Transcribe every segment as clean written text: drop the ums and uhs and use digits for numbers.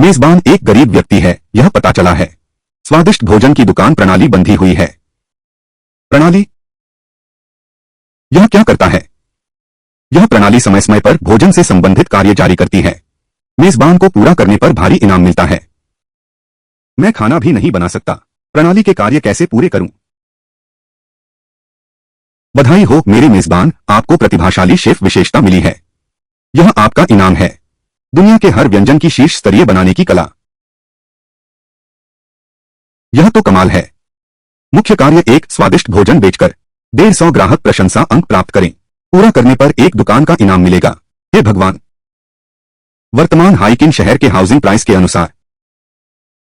मेजबान एक गरीब व्यक्ति है, यह पता चला है। स्वादिष्ट भोजन की दुकान प्रणाली बंधी हुई है। प्रणाली? यह क्या करता है? यह प्रणाली समय समय पर भोजन से संबंधित कार्य जारी करती है। मेजबान को पूरा करने पर भारी इनाम मिलता है। मैं खाना भी नहीं बना सकता, प्रणाली के कार्य कैसे पूरे करूं? बधाई हो मेरे मेजबान, आपको प्रतिभाशाली शेफ विशेषता मिली है। यह आपका इनाम है, दुनिया के हर व्यंजन की शीर्ष स्तरीय बनाने की कला। यह तो कमाल है। मुख्य कार्य एक स्वादिष्ट भोजन बेचकर 150 ग्राहक प्रशंसा अंक प्राप्त करें। पूरा करने पर एक दुकान का इनाम मिलेगा। हे भगवान! वर्तमान हाइकिन शहर के हाउसिंग प्राइस के अनुसार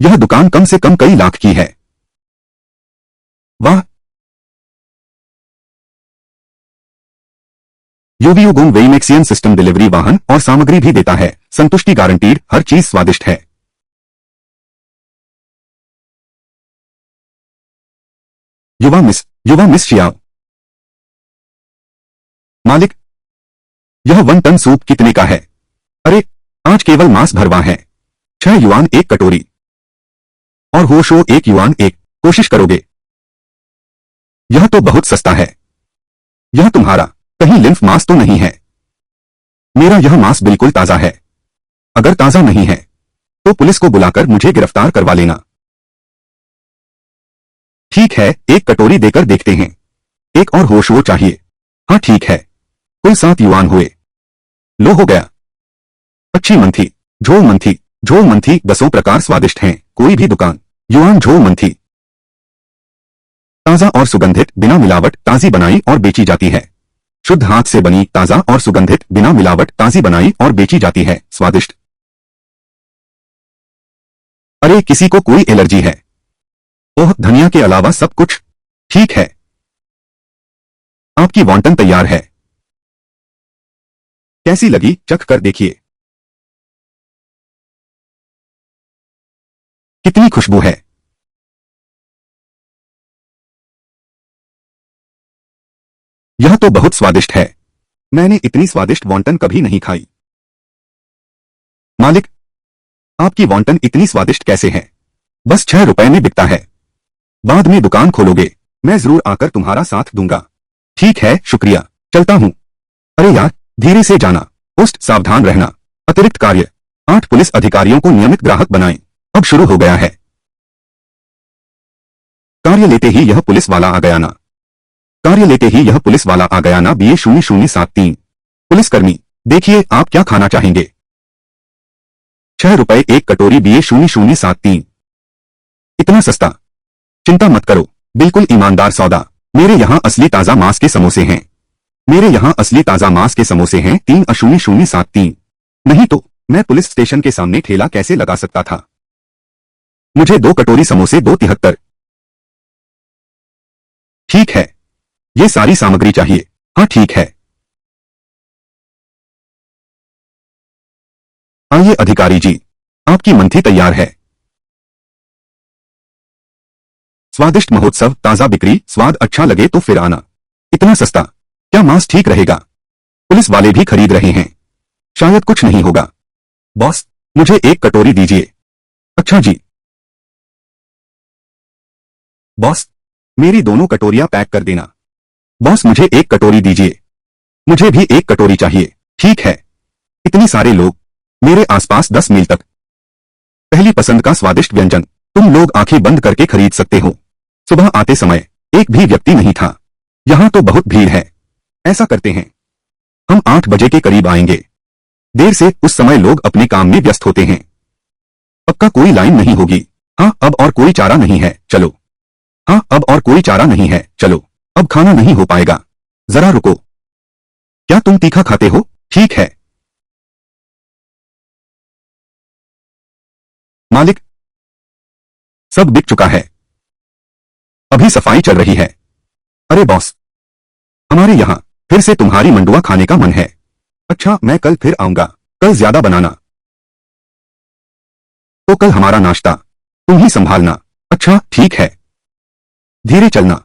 यह दुकान कम से कम कई लाख की है। वाह! यूवीयू गुम वेइमेक्सियन सिस्टम डिलीवरी वाहन और सामग्री भी देता है। संतुष्टि गारंटीड, हर चीज स्वादिष्ट है। युवा मिस शियाओ। मालिक, यह 1 टन सूप कितने का है? अरे, आज केवल मांस भरवा है। 6 युआन एक कटोरी। और हो शो 1 युआन एक। कोशिश करोगे? यह तो बहुत सस्ता है। यह तुम्हारा कहीं लिम्फ मांस तो नहीं है? मेरा यह मांस बिल्कुल ताजा है। अगर ताजा नहीं है तो पुलिस को बुलाकर मुझे गिरफ्तार करवा लेना। ठीक है, एक कटोरी देकर देखते हैं। एक और होश वो चाहिए। हाँ ठीक है, कुल 7 युआन हुए। लो हो गया। अच्छी मंथी, झोल मंथी 10 प्रकार स्वादिष्ट हैं। कोई भी दुकान युआन झोल मंथी। ताजा और सुगंधित, बिना मिलावट, ताजी बनाई और बेची जाती है। शुद्ध हाथ से बनी, ताजा और सुगंधित, बिना मिलावट, ताजी बनाई और बेची जाती है। स्वादिष्ट। अरे किसी को कोई एलर्जी है? ओह, धनिया के अलावा सब कुछ ठीक है। आपकी वॉन्टन तैयार है। कैसी लगी, चख कर देखिए। कितनी खुशबू है। यह तो बहुत स्वादिष्ट है। मैंने इतनी स्वादिष्ट वॉन्टन कभी नहीं खाई। मालिक, आपकी वॉन्टन इतनी स्वादिष्ट कैसे है? बस 6 रुपए में बिकता है। बाद में दुकान खोलोगे, मैं जरूर आकर तुम्हारा साथ दूंगा। ठीक है, शुक्रिया, चलता हूं। अरे यार, धीरे से जाना। पोस्ट सावधान रहना। अतिरिक्त कार्य 8 पुलिस अधिकारियों को नियमित ग्राहक बनाएं। अब शुरू हो गया है। कार्य लेते ही यह पुलिस वाला आ गया ना। कार्य लेते ही यह पुलिस वाला आ गया ना। BA 0073। पुलिसकर्मी, देखिए आप क्या खाना चाहेंगे? 6 रुपए एक कटोरी। BA 0073। इतना सस्ता? चिंता मत करो, बिल्कुल ईमानदार सौदा। मेरे यहाँ असली ताजा मांस के समोसे हैं। मेरे यहाँ असली ताजा मांस के समोसे हैं। 3 0073। नहीं तो मैं पुलिस स्टेशन के सामने ठेला कैसे लगा सकता था? मुझे 2 कटोरी समोसे, 273। ठीक है, ये सारी सामग्री चाहिए। हाँ ठीक है। आइए अधिकारी जी, आपकी मंथी तैयार है। स्वादिष्ट महोत्सव, ताजा बिक्री, स्वाद अच्छा लगे तो फिर आना। इतना सस्ता? क्या मांस ठीक रहेगा? पुलिस वाले भी खरीद रहे हैं। शायद कुछ नहीं होगा। बॉस, मुझे 1 कटोरी दीजिए। अच्छा जी। बॉस, मेरी दोनों कटोरियां पैक कर देना। बॉस मुझे 1 कटोरी दीजिए। मुझे भी 1 कटोरी चाहिए। ठीक है। इतने सारे लोग, मेरे आसपास 10 मील तक। पहली पसंद का स्वादिष्ट व्यंजन तुम लोग आंखें बंद करके खरीद सकते हो। सुबह आते समय एक भी व्यक्ति नहीं था। यहाँ तो बहुत भीड़ है। ऐसा करते हैं, हम 8 बजे के करीब आएंगे। देर से उस समय लोग अपने काम में व्यस्त होते हैं। पक्का कोई लाइन नहीं होगी। हाँ, अब और कोई चारा नहीं है, चलो। हाँ, अब और कोई चारा नहीं है, चलो। अब खाना नहीं हो पाएगा। जरा रुको। क्या तुम तीखा खाते हो? ठीक है। मालिक, सब बिक चुका है। अभी सफाई चल रही है। अरे बॉस, हमारे यहाँ फिर से तुम्हारी मंडुआ खाने का मन है। अच्छा, मैं कल फिर आऊंगा। कल ज्यादा बनाना। तो कल हमारा नाश्ता तुम ही संभालना। अच्छा ठीक है। धीरे चलना।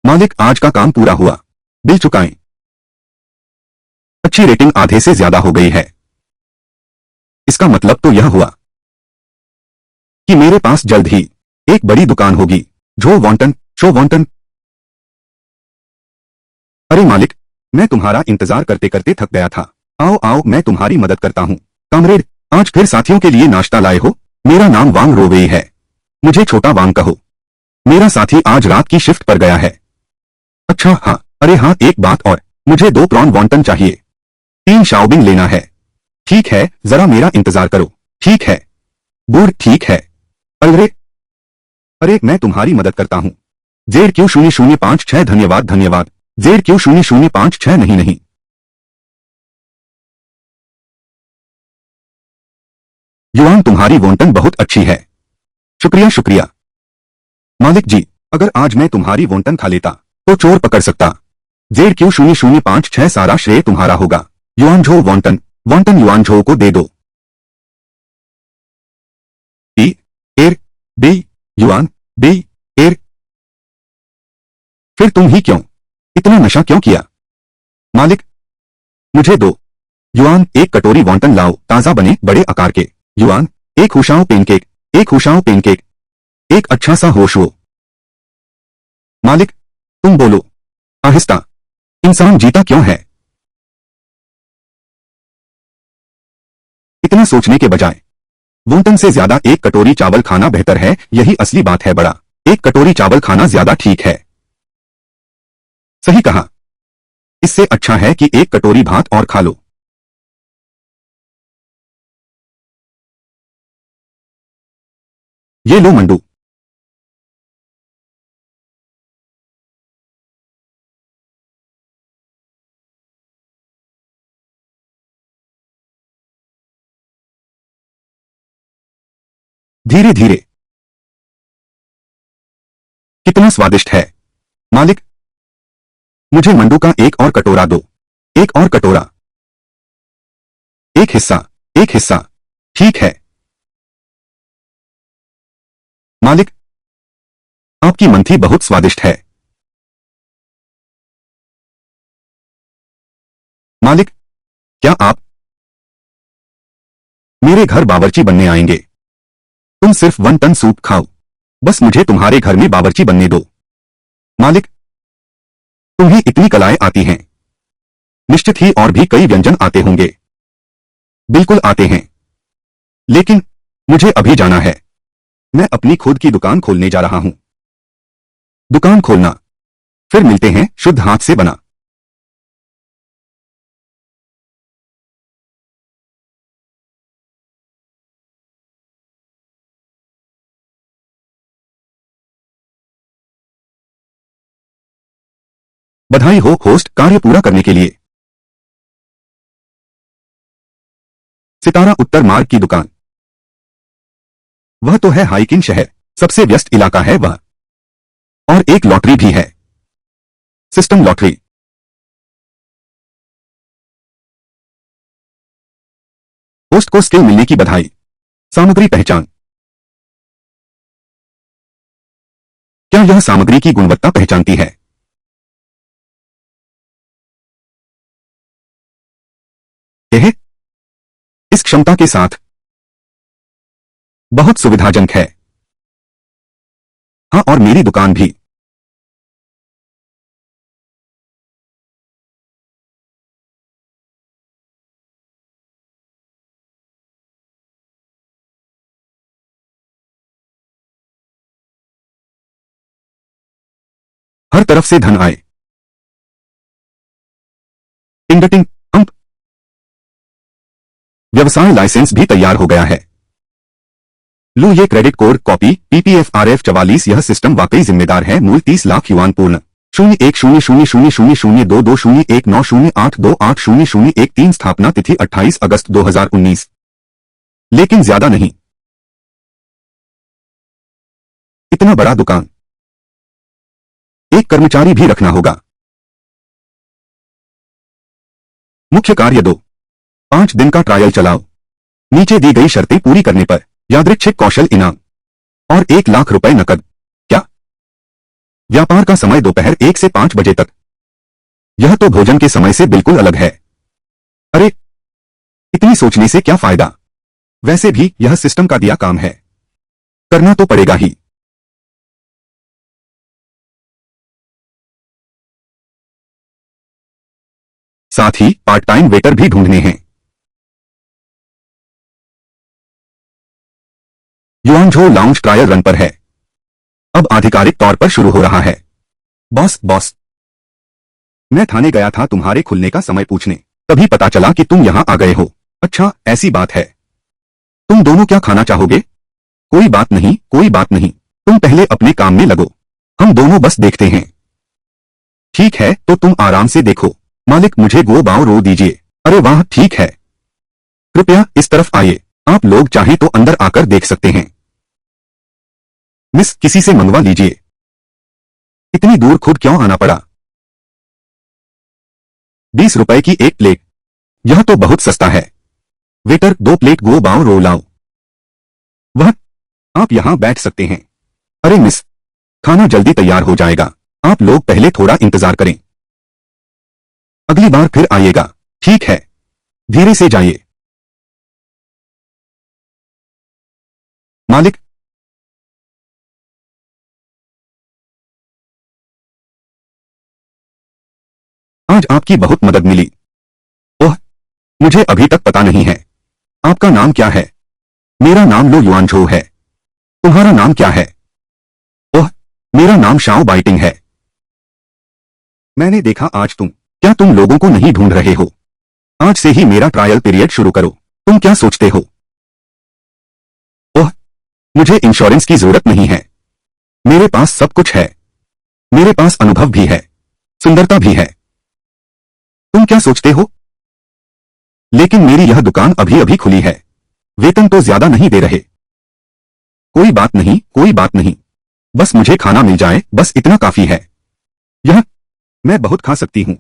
मालिक, आज का काम पूरा हुआ। बिल चुकाएं। अच्छी रेटिंग आधे से ज्यादा हो गई है। इसका मतलब तो यह हुआ कि मेरे पास जल्द ही एक बड़ी दुकान होगी। जो वॉन्टन शो वॉन्टन। अरे मालिक, मैं तुम्हारा इंतजार करते करते थक गया था। आओ आओ, मैं तुम्हारी मदद करता हूँ। कामरेड, आज फिर साथियों के लिए नाश्ता लाए हो? मेरा नाम वांग रोवेई है। मुझे छोटा वांग कहो। मेरा साथी आज रात की शिफ्ट पर गया है। अच्छा हाँ, अरे हाँ, एक बात और, मुझे 2 प्रॉन वॉन्टन चाहिए। 3 शाओबिंग लेना है। ठीक है, जरा मेरा इंतजार करो। ठीक है बूढ़, ठीक है। अरे अरे, मैं तुम्हारी मदद करता हूँ। ZQ0056, धन्यवाद धन्यवाद। ZQ0056, नहीं नहीं। युआन, तुम्हारी वॉन्टन बहुत अच्छी है। शुक्रिया शुक्रिया। मालिक जी, अगर आज मैं तुम्हारी वॉन्टन खा लेता तो चोर पकड़ सकता। ZQ0056, सारा श्रेय तुम्हारा होगा। युआन झो वॉन्टन वॉन्टन युआन झो को दे दो। ई एर बी युआन बी एर। फिर तुम ही क्यों इतना नशा क्यों किया? मालिक, मुझे दो युआन। एक कटोरी वॉन्टन लाओ, ताजा बने, बड़े आकार के। युआन, एक हुशाओ पेनकेक। एक हुशाओ पेनकेक। एक अच्छा सा होशो। मालिक, तुम बोलो आहिस्ता। इंसान जीता क्यों है? इतना सोचने के बजाय वॉन्टन से ज्यादा एक कटोरी चावल खाना बेहतर है। यही असली बात है बड़ा। एक कटोरी चावल खाना ज्यादा ठीक है। सही कहा। इससे अच्छा है कि एक कटोरी भात और खा लो। ये लो मंडू। धीरे धीरे। कितना स्वादिष्ट है। मालिक, मुझे मंडू का एक और कटोरा दो। एक और कटोरा। एक हिस्सा। एक हिस्सा। ठीक है। मालिक, आपकी मंथी बहुत स्वादिष्ट है। मालिक, क्या आप मेरे घर बावर्ची बनने आएंगे? तुम सिर्फ 1 टन सूप खाओ। बस मुझे तुम्हारे घर में बावर्ची बनने दो। मालिक, तुम्हें इतनी कलाएं आती हैं। निश्चित ही और भी कई व्यंजन आते होंगे। बिल्कुल आते हैं। लेकिन मुझे अभी जाना है। मैं अपनी खुद की दुकान खोलने जा रहा हूं। दुकान खोलना। फिर मिलते हैं, शुद्ध हाथ से बना। बधाई हो होस्ट, कार्य पूरा करने के लिए। सितारा उत्तर मार्ग की दुकान। वह तो है हाइकिंग शहर। सबसे व्यस्त इलाका है वह। और एक लॉटरी भी है। System lottery. होस्ट को स्किल मिलने की बधाई। सामग्री पहचान। क्या यह सामग्री की गुणवत्ता पहचानती है? यह इस क्षमता के साथ बहुत सुविधाजनक है। हाँ, और मेरी दुकान भी। हर तरफ से धन आए। टिंगटिंग अंप। व्यवसाय लाइसेंस भी तैयार हो गया है। लो ये क्रेडिट कोड कॉपी PPFRF 44। यह सिस्टम वाकई जिम्मेदार है। मूल 30 लाख युआन पूर्ण। 01000000220908280013। स्थापना तिथि 28 अगस्त 2019। लेकिन ज्यादा नहीं। इतना बड़ा दुकान, एक कर्मचारी भी रखना होगा। मुख्य कार्य 2। 5 दिन का ट्रायल चलाओ। नीचे दी गई शर्तें पूरी करने पर यादृच्छिक कौशल इनाम और 1 लाख रुपए नकद। क्या? व्यापार का समय दोपहर 1 से 5 बजे तक। यह तो भोजन के समय से बिल्कुल अलग है। अरे, इतनी सोचने से क्या फायदा? वैसे भी यह सिस्टम का दिया काम है, करना तो पड़ेगा ही। साथ ही पार्ट टाइम वेटर भी ढूंढने हैं। युआनझो लाउंज ट्रायल रन पर है, अब आधिकारिक तौर पर शुरू हो रहा है। बॉस बॉस, मैं थाने गया था तुम्हारे खुलने का समय पूछने, तभी पता चला कि तुम यहाँ आ गए हो। अच्छा, ऐसी बात है। तुम दोनों क्या खाना चाहोगे? कोई बात नहीं, कोई बात नहीं, तुम पहले अपने काम में लगो, हम दोनों बस देखते हैं। ठीक है, तो तुम आराम से देखो। मालिक, मुझे गो बाव रो दीजिए। अरे वाह, ठीक है। कृपया इस तरफ आइए, आप लोग चाहें तो अंदर आकर देख सकते हैं। मिस, किसी से मंगवा लीजिए। इतनी दूर खुद क्यों आना पड़ा? 20 रुपए की एक प्लेट, यह तो बहुत सस्ता है। वेटर, 2 प्लेट गो बाव रो लाओ। वह, आप यहां बैठ सकते हैं। अरे मिस, खाना जल्दी तैयार हो जाएगा, आप लोग पहले थोड़ा इंतजार करें। अगली बार फिर आइएगा। ठीक है, धीरे से जाइए। मालिक, आज आपकी बहुत मदद मिली। ओह, मुझे अभी तक पता नहीं है। आपका नाम क्या है? मेरा नाम लो युआनझो है। तुम्हारा नाम क्या है? ओह, मेरा नाम शाओ बाइटिंग है। मैंने देखा आज क्या तुम लोगों को नहीं ढूंढ रहे हो? आज से ही मेरा ट्रायल पीरियड शुरू करो। तुम क्या सोचते हो? ओह, मुझे इंश्योरेंस की जरूरत नहीं है, मेरे पास सब कुछ है। मेरे पास अनुभव भी है, सुंदरता भी है। तुम क्या सोचते हो? लेकिन मेरी यह दुकान अभी अभी खुली है, वेतन तो ज्यादा नहीं दे रहे। कोई बात नहीं, कोई बात नहीं, बस मुझे खाना मिल जाए, बस इतना काफी है। यह मैं बहुत खा सकती हूँ,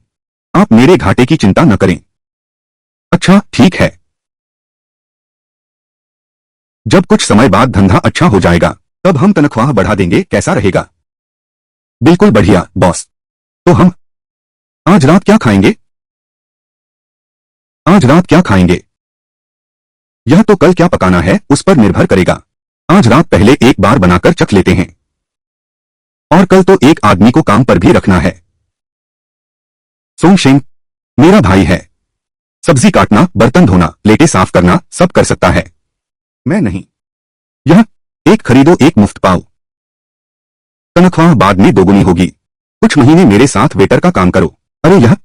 आप मेरे घाटे की चिंता न करें। अच्छा, ठीक है। जब कुछ समय बाद धंधा अच्छा हो जाएगा, तब हम तनख्वाह बढ़ा देंगे, कैसा रहेगा? बिल्कुल बढ़िया बॉस। तो हम आज रात क्या खाएंगे? आज रात क्या खाएंगे? यह तो कल क्या पकाना है उस पर निर्भर करेगा। आज रात पहले एक बार बनाकर चख लेते हैं, और कल तो एक आदमी को काम पर भी रखना है। सोंगशेंग मेरा भाई है, सब्जी काटना, बर्तन धोना, प्लेटें साफ करना सब कर सकता है। मैं नहीं। यह एक खरीदो एक मुफ्त पाओ। तनख्वाह बाद में दोगुनी होगी। कुछ महीने मेरे साथ वेटर का काम करो। अरे यह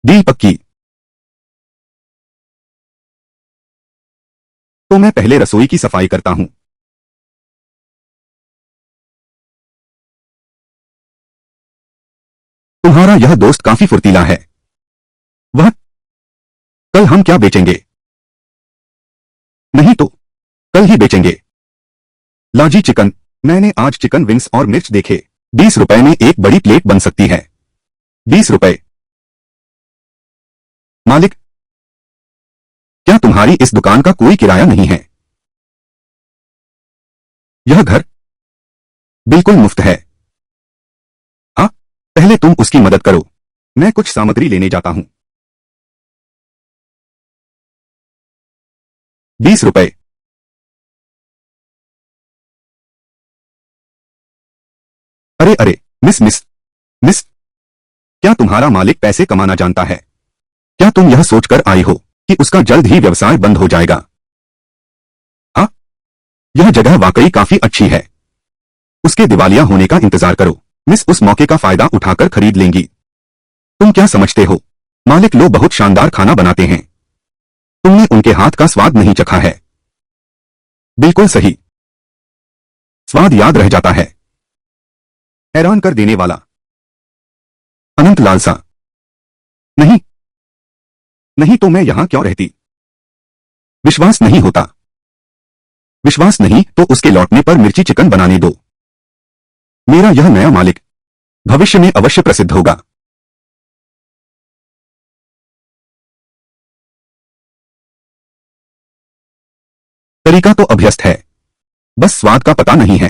डील पक्की। तो मैं पहले रसोई की सफाई करता हूं। तुम्हारा यह दोस्त काफी फुर्तीला है। वह कल हम क्या बेचेंगे? नहीं तो कल ही बेचेंगे। लाजी चिकन, मैंने आज चिकन विंग्स और मिर्च देखे, 20 रुपए में एक बड़ी प्लेट बन सकती है। 20 रुपए? मालिक, क्या तुम्हारी इस दुकान का कोई किराया नहीं है? यह घर बिल्कुल मुफ्त है। हाँ, पहले तुम उसकी मदद करो, मैं कुछ सामग्री लेने जाता हूं। 20 रुपए? अरे अरे, मिस मिस मिस, क्या तुम्हारा मालिक पैसे कमाना जानता है? क्या तुम यह सोचकर आई हो कि उसका जल्द ही व्यवसाय बंद हो जाएगा? हाँ, यह जगह वाकई काफी अच्छी है। उसके दिवालिया होने का इंतजार करो, मिस उस मौके का फायदा उठाकर खरीद लेंगी। तुम क्या समझते हो, मालिक लो बहुत शानदार खाना बनाते हैं, तुमने उनके हाथ का स्वाद नहीं चखा है। बिल्कुल सही, स्वाद याद रह जाता है, हैरान कर देने वाला, अनंत लालसा। नहीं, नहीं तो मैं यहां क्यों रहती? विश्वास नहीं होता? विश्वास नहीं तो उसके लौटने पर मिर्ची चिकन बनाने दो। मेरा यह नया मालिक भविष्य में अवश्य प्रसिद्ध होगा। तरीका तो अभ्यस्त है, बस स्वाद का पता नहीं है।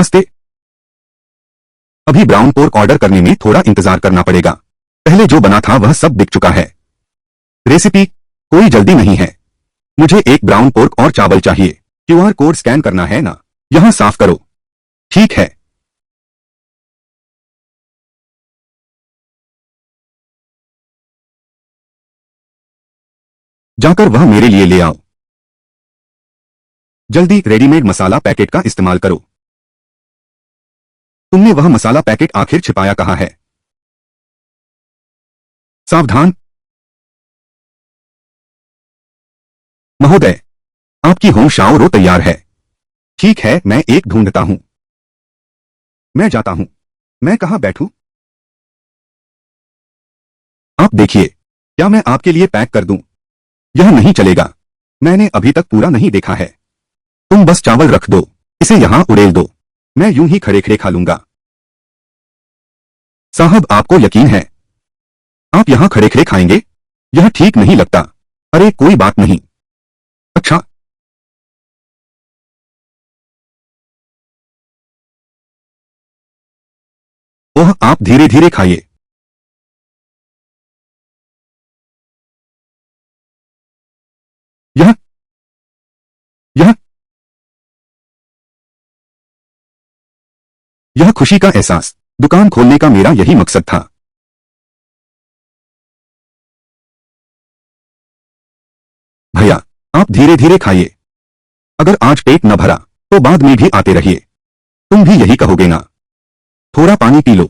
नमस्ते। अभी ब्राउन पोर्क ऑर्डर करने में थोड़ा इंतजार करना पड़ेगा। पहले जो बना था वह सब बिक चुका है। रेसिपी कोई जल्दी नहीं है। मुझे एक ब्राउन पोर्क और चावल चाहिए। क्यूआर कोड स्कैन करना है ना? यहां साफ करो। ठीक है। जाकर वह मेरे लिए ले आओ। जल्दी रेडीमेड मसाला पैकेट का इस्तेमाल करो। तुमने वह मसाला पैकेट आखिर छिपाया कहाँ है? सावधान महोदय, आपकी होम शाओरो तैयार है। ठीक है, मैं एक ढूंढता हूं। मैं जाता हूं। मैं कहां बैठूं? आप देखिए, क्या मैं आपके लिए पैक कर दूं? यह नहीं चलेगा। मैंने अभी तक पूरा नहीं देखा है। तुम बस चावल रख दो। इसे यहां उड़ेल दो। मैं यूं ही खड़े खड़े खा लूंगा। साहब, आपको यकीन है? आप यहां खड़े खड़े खाएंगे? यह ठीक नहीं लगता। अरे कोई बात नहीं। अच्छा। ओह, आप धीरे धीरे खाइए। यह यह यह खुशी का एहसास। दुकान खोलने का मेरा यही मकसद था। भैया, आप धीरे धीरे खाइए। अगर आज पेट न भरा तो बाद में भी आते रहिए। तुम भी यही कहोगे ना? थोड़ा पानी पी लो।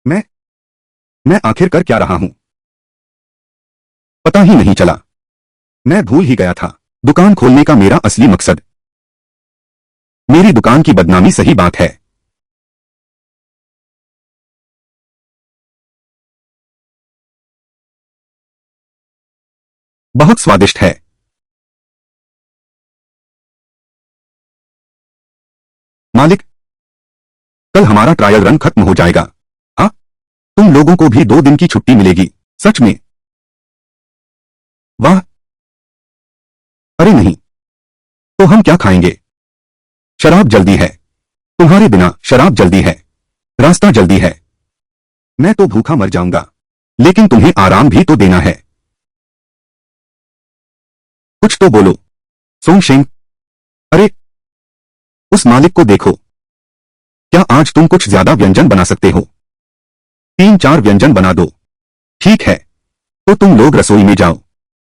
मैं मैं आखिर कर क्या रहा हूं? पता ही नहीं चला। मैं भूल ही गया था दुकान खोलने का मेरा असली मकसद। मेरी दुकान की बदनामी सही बात है। बहुत स्वादिष्ट है। मालिक, कल हमारा ट्रायल रन खत्म हो जाएगा। हाँ, तुम लोगों को भी 2 दिन की छुट्टी मिलेगी। सच में? वाह। अरे नहीं, तो हम क्या खाएंगे? शराब जल्दी है। तुम्हारे बिना शराब जल्दी है। रास्ता जल्दी है। मैं तो भूखा मर जाऊंगा, लेकिन तुम्हें आराम भी तो देना है। कुछ तो बोलो। सोंगशेंग। अरे, उस मालिक को देखो। क्या आज तुम कुछ ज्यादा व्यंजन बना सकते हो? 3-4 व्यंजन बना दो। ठीक है, तो तुम लोग रसोई में जाओ।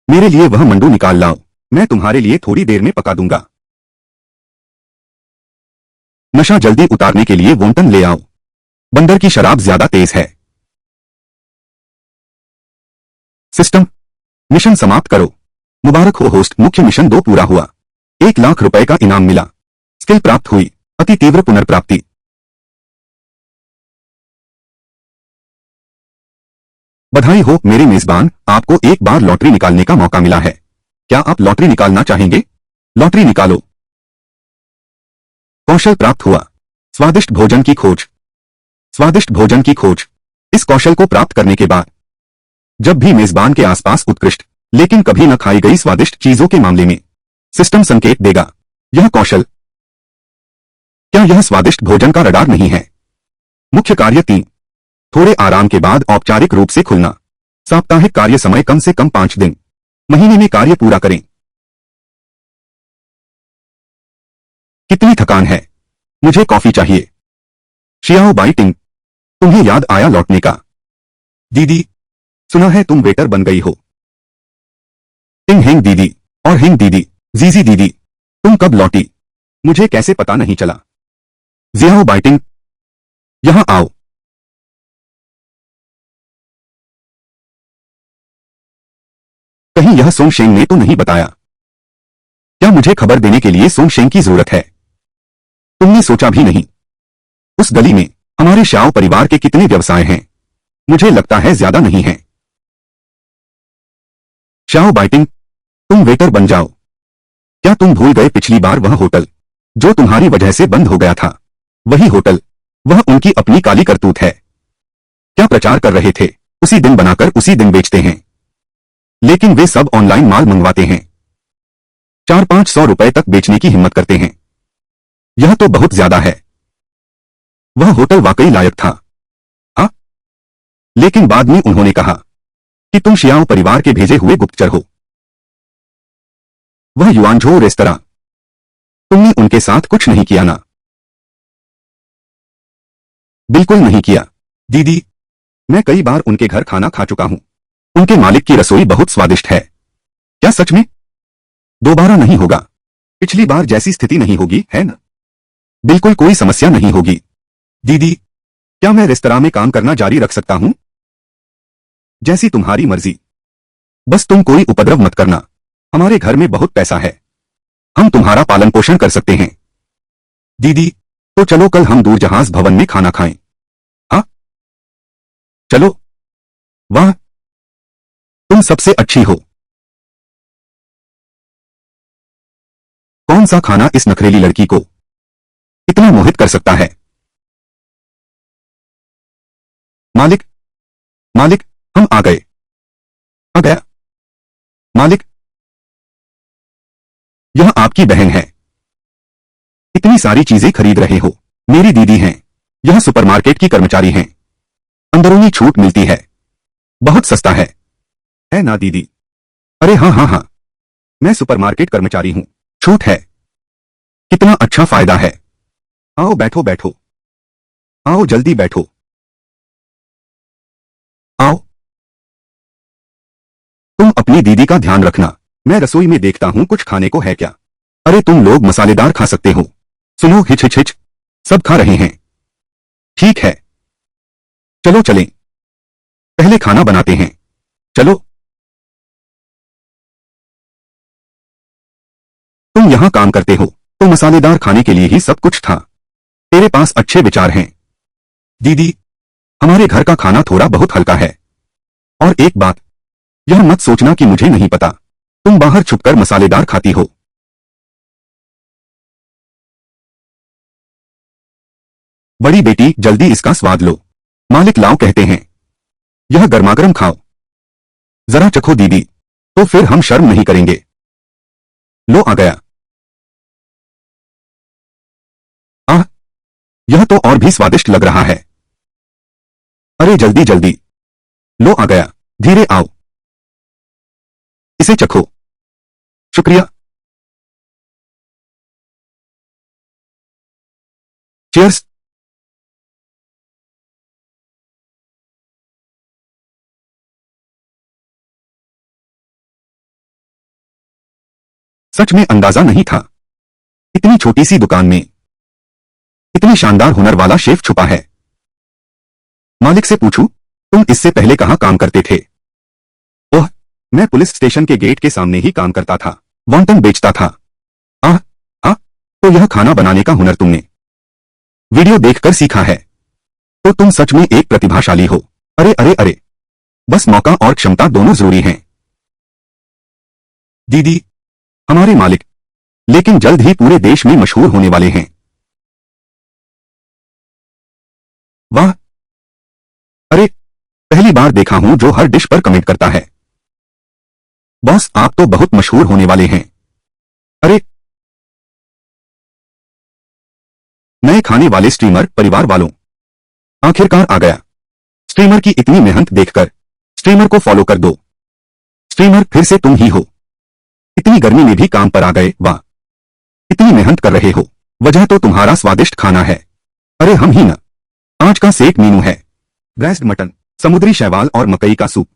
मेरे लिए वह मंडू निकाल लाओ। मैं तुम्हारे लिए थोड़ी देर में पका दूंगा। नशा जल्दी उतारने के लिए वोंटन ले आओ। बंदर की शराब ज्यादा तेज है। सिस्टम, मिशन समाप्त करो। मुबारक हो होस्ट, मुख्य मिशन 2 पूरा हुआ। 1 लाख रुपए का इनाम मिला। स्किल प्राप्त हुई, अति तीव्र पुनर्प्राप्ति। बधाई हो मेरे मेजबान, आपको एक बार लॉटरी निकालने का मौका मिला है। क्या आप लॉटरी निकालना चाहेंगे? लॉटरी निकालो। कौशल प्राप्त हुआ, स्वादिष्ट भोजन की खोज। स्वादिष्ट भोजन की खोज। इस कौशल को प्राप्त करने के बाद जब भी मेजबान के आसपास उत्कृष्ट लेकिन कभी न खाई गई स्वादिष्ट चीजों के मामले में सिस्टम संकेत देगा। यह कौशल, क्या यह स्वादिष्ट भोजन का रडार नहीं है? मुख्य कार्य 3, थोड़े आराम के बाद औपचारिक रूप से खुलना। साप्ताहिक कार्य समय कम से कम 5 दिन। महीने में कार्य पूरा करें। कितनी थकान है। मुझे कॉफी चाहिए। शियाओ बाइटिंग, तुम्हें याद आया लौटने का? दीदी, सुना है तुम वेटर बन गई हो। टिंग हेंग दीदी और हिंग दीदी, जीजी दीदी, तुम कब लौटी? मुझे कैसे पता नहीं चला? जियाओ बाइटिंग, यहां आओ। कहीं यह सोंगशेंग ने तो नहीं बताया? क्या मुझे खबर देने के लिए सोंगशेंग की जरूरत है? तुमने सोचा भी नहीं? उस गली में हमारे शाओ परिवार के कितने व्यवसाय हैं? मुझे लगता है ज्यादा नहीं है। शाओ बाइटिंग, तुम वेटर बन जाओ। क्या तुम भूल गए पिछली बार वह होटल जो तुम्हारी वजह से बंद हो गया था? वही होटल, वह उनकी अपनी काली करतूत है। क्या प्रचार कर रहे थे, उसी दिन बनाकर उसी दिन बेचते हैं। लेकिन वे सब ऑनलाइन माल मंगवाते हैं। 400-500 रुपए तक बेचने की हिम्मत करते हैं। यह तो बहुत ज्यादा है। वह होटल वाकई लायक था। हाँ, लेकिन बाद में उन्होंने कहा कि तुम शियाओ परिवार के भेजे हुए गुप्तचर हो। वह युआनझो रेस्तरां, तुमने उनके साथ कुछ नहीं किया ना? बिल्कुल नहीं किया दीदी, मैं कई बार उनके घर खाना खा चुका हूं। उनके मालिक की रसोई बहुत स्वादिष्ट है। क्या सच में? दोबारा नहीं होगा। पिछली बार जैसी स्थिति नहीं होगी, है ना? बिल्कुल कोई समस्या नहीं होगी। दीदी, क्या मैं रेस्तरां में काम करना जारी रख सकता हूं? जैसी तुम्हारी मर्जी। बस तुम कोई उपद्रव मत करना। हमारे घर में बहुत पैसा है। हम तुम्हारा पालन पोषण कर सकते हैं। दीदी, तो चलो कल हम दूरजहाज भवन में खाना खाएं। हाँ, चलो। वाह, तुम सबसे अच्छी हो। कौन सा खाना इस नखरेली लड़की को इतना मोहित कर सकता है? मालिक, मालिक, हम आ गए। आ गया। मालिक, यह आपकी बहन है। इतनी सारी चीजें खरीद रहे हो। मेरी दीदी हैं। यह सुपरमार्केट की कर्मचारी हैं। अंदरूनी छूट मिलती है। बहुत सस्ता है ना दीदी? अरे हाँ हाँ हाँ, मैं सुपरमार्केट कर्मचारी हूँ। छूट है। कितना अच्छा फायदा है। आओ बैठो बैठो। आओ जल्दी बैठो। आओ। तुम अपनी दीदी का ध्यान रखना। मैं रसोई में देखता हूँ कुछ खाने को है क्या। अरे तुम लोग मसालेदार खा सकते हो। सुनो, हिच हिच हिच, सब खा रहे हैं। ठीक है, चलो चलें। पहले खाना बनाते हैं। चलो। तुम यहाँ काम करते हो तो मसालेदार खाने के लिए ही सब कुछ था। तेरे पास अच्छे विचार हैं। दीदी, हमारे घर का खाना थोड़ा बहुत हल्का है। और एक बात, यह मत सोचना कि मुझे नहीं पता। तुम बाहर छुपकर मसालेदार खाती हो। बड़ी बेटी, जल्दी इसका स्वाद लो। मालिक लाओ कहते हैं। यह गर्मागर्म खाओ। जरा चखो दीदी, तो फिर हम शर्म नहीं करेंगे। लो आ गया। आह, यह तो और भी स्वादिष्ट लग रहा है। अरे जल्दी जल्दी। लो आ गया। धीरे आओ। इसे चखो। शुक्रिया। चीयर्स। सच में अंदाजा नहीं था। इतनी छोटी सी दुकान में इतनी शानदार हुनर वाला शेफ छुपा है। मालिक से पूछूं, तुम इससे पहले कहाँ काम करते थे? ओह, मैं पुलिस स्टेशन के गेट के सामने ही काम करता था। वॉन्टन बेचता था। आह, हाँ, तो यह खाना बनाने का हुनर तुमने वीडियो देखकर सीखा है? तो तुम सच में एक प्रतिभाशाली हो। अरे अरे अरे, बस मौका और क्षमता दोनों जरूरी हैं। दीदी, हमारे मालिक लेकिन जल्द ही पूरे देश में मशहूर होने वाले हैं। वाह, अरे, पहली बार देखा हूं जो हर डिश पर कमेंट करता है। बॉस, आप तो बहुत मशहूर होने वाले हैं। अरे, नए खाने वाले स्ट्रीमर परिवार वालों, आखिरकार आ गया। स्ट्रीमर की इतनी मेहनत देखकर स्ट्रीमर को फॉलो कर दो। स्ट्रीमर, फिर से तुम ही हो। इतनी गर्मी में भी काम पर आ गए, वाह। इतनी मेहनत कर रहे हो। वजह तो तुम्हारा स्वादिष्ट खाना है। अरे हम ही ना। आज का सेट मेनू है ब्रेस्ट मटन, समुद्री शैवाल और मकई का सूप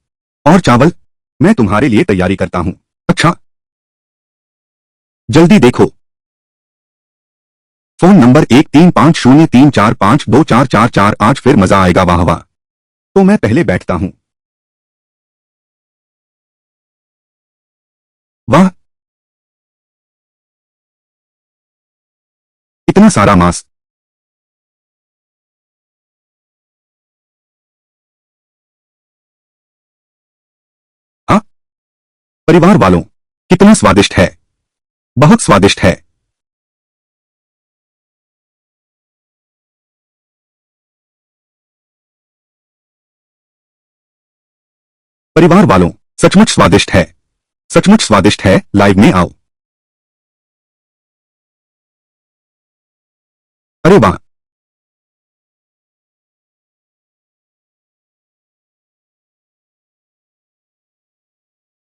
और चावल। मैं तुम्हारे लिए तैयारी करता हूँ। अच्छा, जल्दी देखो। Phone number 135034524448। आज फिर मजा आएगा, वाह वाह। तो मैं पहले बैठता हूँ। वाह, इतना सारा मांस। हाँ, परिवार वालों, कितना स्वादिष्ट है। बहुत स्वादिष्ट है। परिवार वालों, सचमुच स्वादिष्ट है। सचमुच स्वादिष्ट है। लाइव में आओ। अरे वाह,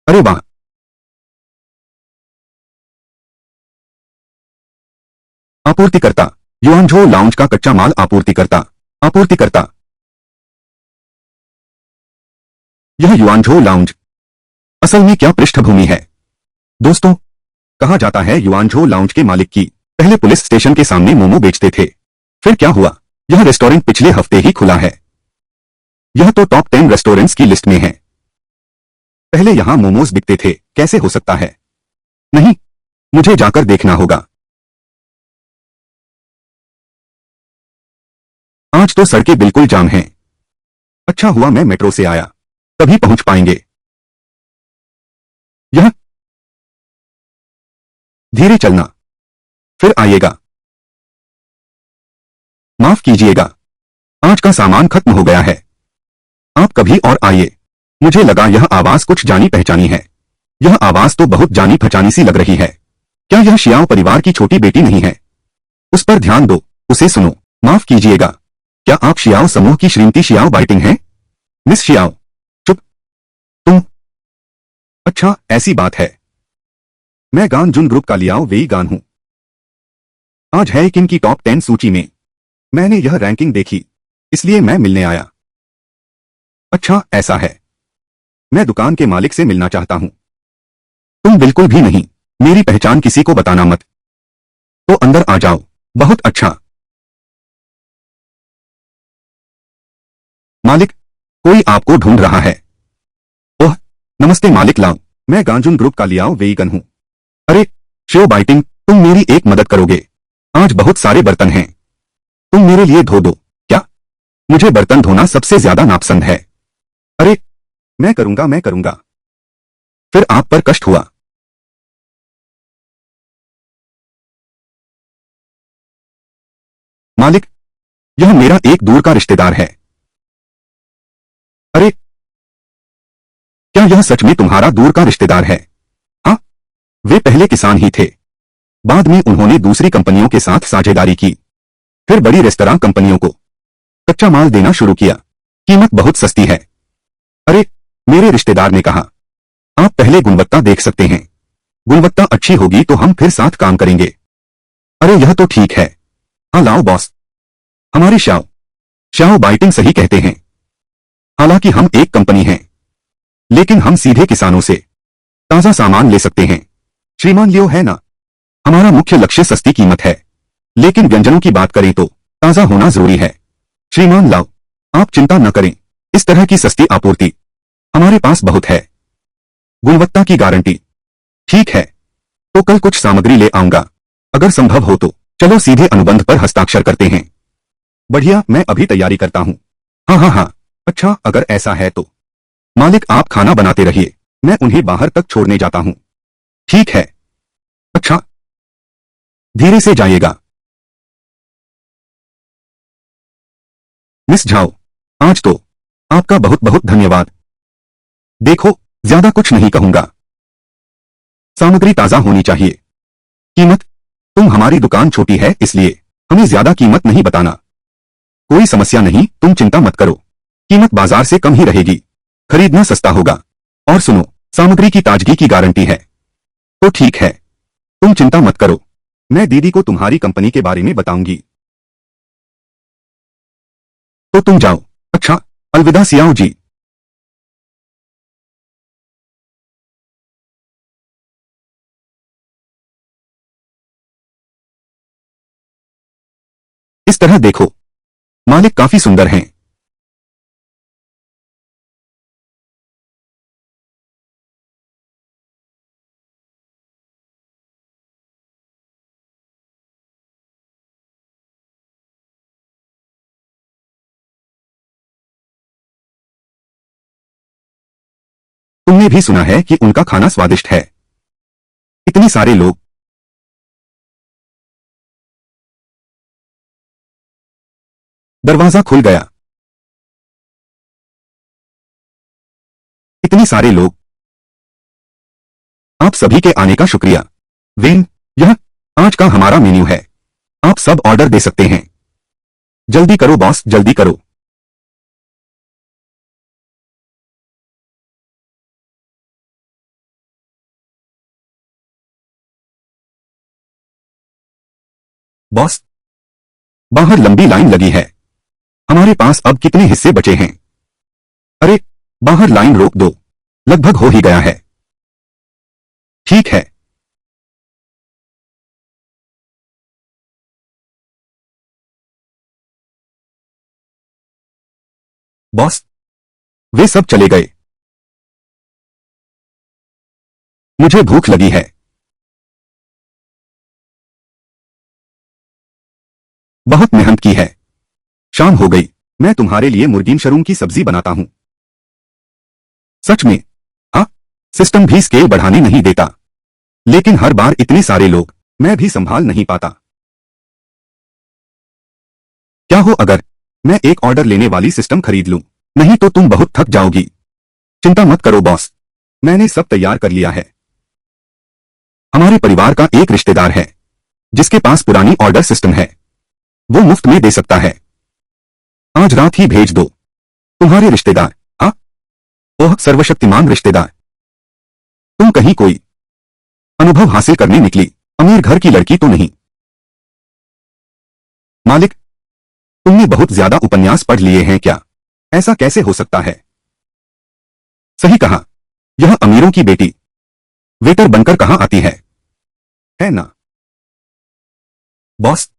अरे वाह। आपूर्तिकर्ता, युआनझो लाउंज का कच्चा माल आपूर्तिकर्ता। आपूर्तिकर्ता, यह युआनझो लाउंज असल में क्या पृष्ठभूमि है? दोस्तों, कहा जाता है युआनझो लाउंज के मालिक की पहले पुलिस स्टेशन के सामने मोमो बेचते थे। फिर क्या हुआ? यह रेस्टोरेंट पिछले हफ्ते ही खुला है। यह तो टॉप 10 रेस्टोरेंट्स की लिस्ट में है। पहले यहां मोमोज बिकते थे, कैसे हो सकता है? नहीं, मुझे जाकर देखना होगा। आज तो सड़कें बिल्कुल जाम हैं। अच्छा हुआ मैं मेट्रो से आया, तभी पहुंच पाएंगे। यह धीरे चलना, फिर आइएगा। माफ कीजिएगा, आज का सामान खत्म हो गया है। आप कभी और आइए। मुझे लगा यह आवाज कुछ जानी पहचानी है। यह आवाज तो बहुत जानी पहचानी सी लग रही है। क्या यह शियाओ परिवार की छोटी बेटी नहीं है? उस पर ध्यान दो, उसे सुनो। माफ कीजिएगा, क्या आप शियाओ समूह की श्रीमती शियाओ बाइटिंग हैं? मिस शियाओ, चुप। तुम? अच्छा, ऐसी बात है। मैं गान जुन ग्रुप का लियाओ वेई गान हूं। आज है किन की टॉप 10 सूची में। मैंने यह रैंकिंग देखी, इसलिए मैं मिलने आया। अच्छा, ऐसा है। मैं दुकान के मालिक से मिलना चाहता हूं। तुम बिल्कुल भी नहीं। मेरी पहचान किसी को बताना मत। तो अंदर आ जाओ। बहुत अच्छा। मालिक, कोई आपको ढूंढ रहा है। ओह, नमस्ते मालिक लाओ। मैं गांजुन ग्रुप का लियाओ वेईगन हूं। अरे, श्यो बाइटिंग, तुम मेरी एक मदद करोगे? आज बहुत सारे बर्तन हैं, तुम मेरे लिए धो दो। क्या? मुझे बर्तन धोना सबसे ज्यादा नापसंद है। अरे, मैं करूंगा। फिर आप पर कष्ट हुआ। मालिक, यह मेरा एक दूर का रिश्तेदार है। अरे, क्या यह सच में तुम्हारा दूर का रिश्तेदार है? हाँ, वे पहले किसान ही थे। बाद में उन्होंने दूसरी कंपनियों के साथ साझेदारी की। फिर बड़ी रेस्तरां कंपनियों को कच्चा माल देना शुरू किया। कीमत बहुत सस्ती है। अरे, मेरे रिश्तेदार ने कहा, आप पहले गुणवत्ता देख सकते हैं। गुणवत्ता अच्छी होगी तो हम फिर साथ काम करेंगे। अरे, यह तो ठीक है। हाँ लाओ बॉस। हमारी शाओ शाओ बाइटिंग सही कहते हैं। हालांकि हम एक कंपनी हैं, लेकिन हम सीधे किसानों से ताजा सामान ले सकते हैं। श्रीमान लियो है ना? हमारा मुख्य लक्ष्य सस्ती कीमत है, लेकिन व्यंजनों की बात करें तो ताजा होना जरूरी है। श्रीमान लाओ, आप चिंता न करें, इस तरह की सस्ती आपूर्ति हमारे पास बहुत है। गुणवत्ता की गारंटी। ठीक है, तो कल कुछ सामग्री ले आऊंगा। अगर संभव हो तो चलो सीधे अनुबंध पर हस्ताक्षर करते हैं। बढ़िया, मैं अभी तैयारी करता हूं। हाँ हाँ हाँ। अच्छा, अगर ऐसा है तो मालिक आप खाना बनाते रहिए, मैं उन्हें बाहर तक छोड़ने जाता हूं। ठीक है। अच्छा, धीरे से जाइएगा। मिस झाओ, आज तो आपका बहुत बहुत धन्यवाद। देखो, ज्यादा कुछ नहीं कहूंगा। सामग्री ताजा होनी चाहिए। कीमत, तुम हमारी दुकान छोटी है इसलिए हमें ज्यादा कीमत नहीं बताना। कोई समस्या नहीं, तुम चिंता मत करो। कीमत बाजार से कम ही रहेगी। खरीदना सस्ता होगा। और सुनो, सामग्री की ताजगी की गारंटी है। तो ठीक है, तुम चिंता मत करो। मैं दीदी को तुम्हारी कंपनी के बारे में बताऊंगी। तो तुम जाओ। अच्छा, अलविदा सियाओ जी। इस तरह देखो, मालिक काफी सुंदर हैं। तुमने भी सुना है कि उनका खाना स्वादिष्ट है। इतने सारे लोग। दरवाजा खुल गया। इतने सारे लोग। आप सभी के आने का शुक्रिया। वेन, यह आज का हमारा मेन्यू है। आप सब ऑर्डर दे सकते हैं। जल्दी करो बॉस, जल्दी करो। बॉस, बाहर लंबी लाइन लगी है। हमारे पास अब कितने हिस्से बचे हैं? अरे, बाहर लाइन रोक दो। लगभग हो ही गया है। ठीक है। बॉस, वे सब चले गए। मुझे भूख लगी है। बहुत मेहनत की है। शाम हो गई। मैं तुम्हारे लिए मुर्गी मशरूम की सब्जी बनाता हूं। सच में? हाँ। सिस्टम भी स्केल बढ़ाने नहीं देता। लेकिन हर बार इतने सारे लोग, मैं भी संभाल नहीं पाता। क्या हो अगर मैं एक ऑर्डर लेने वाली सिस्टम खरीद लूं? नहीं तो तुम बहुत थक जाओगी। चिंता मत करो बॉस, मैंने सब तैयार कर लिया है। हमारे परिवार का एक रिश्तेदार है जिसके पास पुरानी ऑर्डर सिस्टम है। वो मुफ्त में दे सकता है। आज रात ही भेज दो। तुम्हारे रिश्तेदार? हाँ। ओह, सर्वशक्तिमान रिश्तेदार। तुम कहीं कोई अनुभव हासिल करने निकली? अमीर घर की लड़की तो नहीं? मालिक, तुमने बहुत ज्यादा उपन्यास पढ़ लिए हैं क्या? ऐसा कैसे हो सकता है? सही कहा। यह अमीरों की बेटी वेटर बनकर कहां आती है ना? बॉस,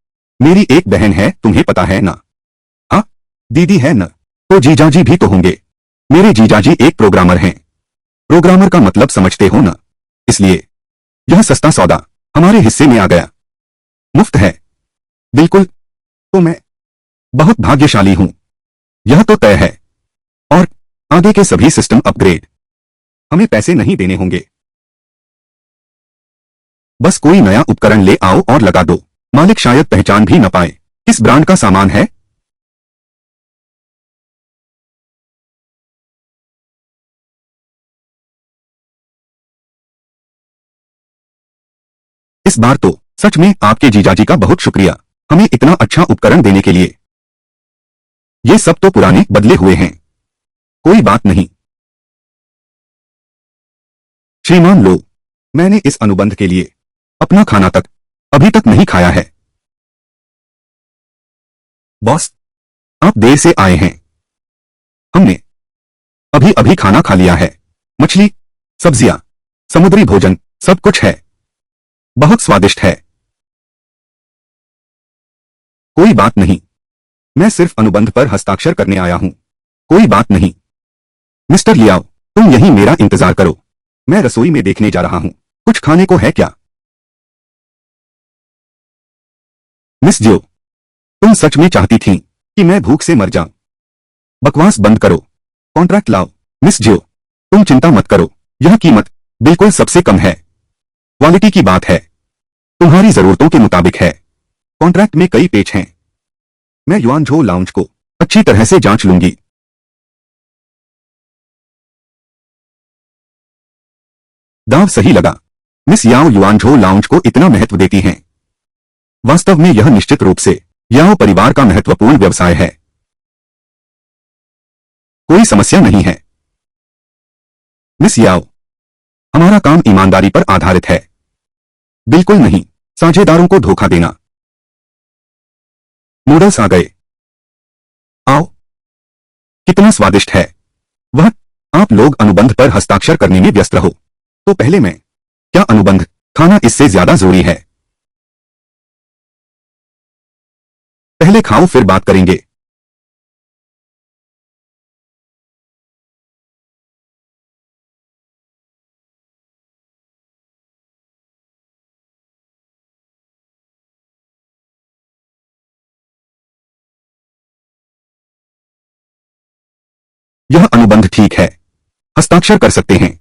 मेरी एक बहन है, तुम्हें पता है ना? हाँ। दीदी है न? तो जीजाजी भी तो होंगे। मेरे जीजाजी एक प्रोग्रामर हैं। प्रोग्रामर का मतलब समझते हो ना? इसलिए यह सस्ता सौदा हमारे हिस्से में आ गया। मुफ्त है। बिल्कुल। तो मैं बहुत भाग्यशाली हूं। यह तो तय है। और आगे के सभी सिस्टम अपग्रेड हमें पैसे नहीं देने होंगे। बस कोई नया उपकरण ले आओ और लगा दो। मालिक शायद पहचान भी न पाए। किस ब्रांड का सामान है? इस बार तो सच में आपके जीजाजी का बहुत शुक्रिया, हमें इतना अच्छा उपकरण देने के लिए। ये सब तो पुराने बदले हुए हैं। कोई बात नहीं। श्रीमान लो, मैंने इस अनुबंध के लिए अपना खाना तक अभी तक नहीं खाया है। बॉस, आप देर से आए हैं। हमने अभी अभी खाना खा लिया है। मछली, सब्जियां, समुद्री भोजन, सब कुछ है। बहुत स्वादिष्ट है। कोई बात नहीं, मैं सिर्फ अनुबंध पर हस्ताक्षर करने आया हूं। कोई बात नहीं। मिस्टर लियाओ, तुम यहीं मेरा इंतजार करो। मैं रसोई में देखने जा रहा हूं। कुछ खाने को है क्या? मिस जो, तुम सच में चाहती थी कि मैं भूख से मर जाऊं? बकवास बंद करो। कॉन्ट्रैक्ट लाओ। मिस जो, तुम चिंता मत करो। यह कीमत बिल्कुल सबसे कम है। क्वालिटी की बात है। तुम्हारी जरूरतों के मुताबिक है। कॉन्ट्रैक्ट में कई पेज हैं। मैं युआनझो लाउंज को अच्छी तरह से जांच लूंगी। दांव सही लगा। मिस याओ युआनझो लाउंज को इतना महत्व देती हैं। वास्तव में यह निश्चित रूप से याओ परिवार का महत्वपूर्ण व्यवसाय है। कोई समस्या नहीं है। मिस याओ, हमारा काम ईमानदारी पर आधारित है। बिल्कुल नहीं साझेदारों को धोखा देना। नूडल्स आ गए। आओ। कितना स्वादिष्ट है वह। आप लोग अनुबंध पर हस्ताक्षर करने में व्यस्त रहो। तो पहले मैं क्या अनुबंध खाना इससे ज्यादा जरूरी है? पहले खाओ फिर बात करेंगे। यह अनुबंध ठीक है। हस्ताक्षर कर सकते हैं।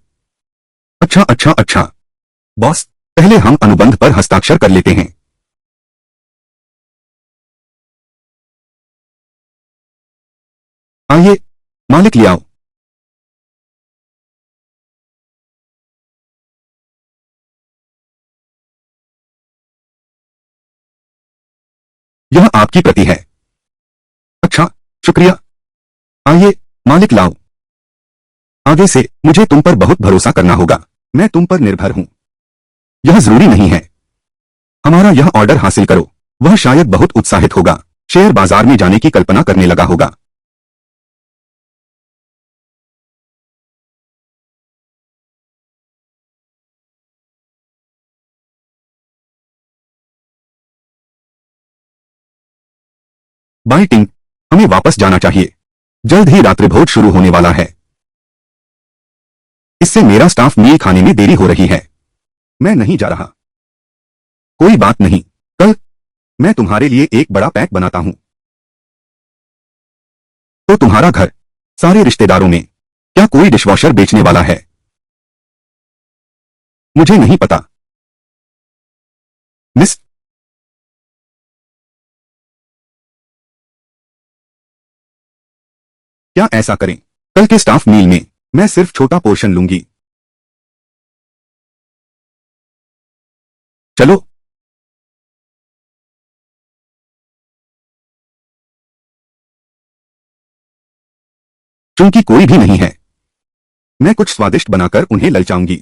अच्छा अच्छा अच्छा। बॉस, पहले हम अनुबंध पर हस्ताक्षर कर लेते हैं। आइए, मालिक ले आओ। यह आपकी प्रति है। अच्छा, शुक्रिया। आइए, मालिक लाओ। आगे से मुझे तुम पर बहुत भरोसा करना होगा। मैं तुम पर निर्भर हूं। यह जरूरी नहीं है। हमारा यह ऑर्डर हासिल करो। वह शायद बहुत उत्साहित होगा। शेयर बाजार में जाने की कल्पना करने लगा होगा। बाय टिंग, हमें वापस जाना चाहिए। जल्द ही रात्रिभोज शुरू होने वाला है। इससे मेरा स्टाफ मील खाने में देरी हो रही है। मैं नहीं जा रहा। कोई बात नहीं, कल मैं तुम्हारे लिए एक बड़ा पैक बनाता हूं। तो तुम्हारा घर, सारे रिश्तेदारों में क्या कोई डिशवॉशर बेचने वाला है? मुझे नहीं पता। मिस, क्या ऐसा करें? कल के स्टाफ मील में मैं सिर्फ छोटा पोर्शन लूंगी। चलो। चूंकि कोई भी नहीं है, मैं कुछ स्वादिष्ट बनाकर उन्हें ललचाऊंगी।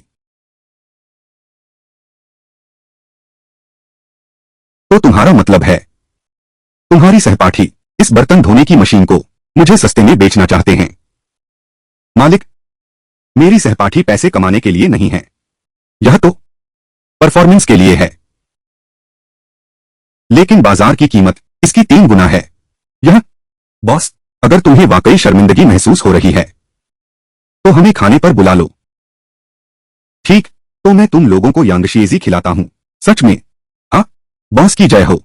तो तुम्हारा मतलब है तुम्हारी सहपाठी इस बर्तन धोने की मशीन को मुझे सस्ते में बेचना चाहते हैं? मालिक, मेरी सहपाठी पैसे कमाने के लिए नहीं है। यह तो परफॉर्मेंस के लिए है। लेकिन बाजार की कीमत इसकी 3 गुना है। यह, बॉस, अगर तुम्हें वाकई शर्मिंदगी महसूस हो रही है तो हमें खाने पर बुला लो। ठीक, तो मैं तुम लोगों को यांगशीजी खिलाता हूं। सच में? हाँ, बॉस की जय हो।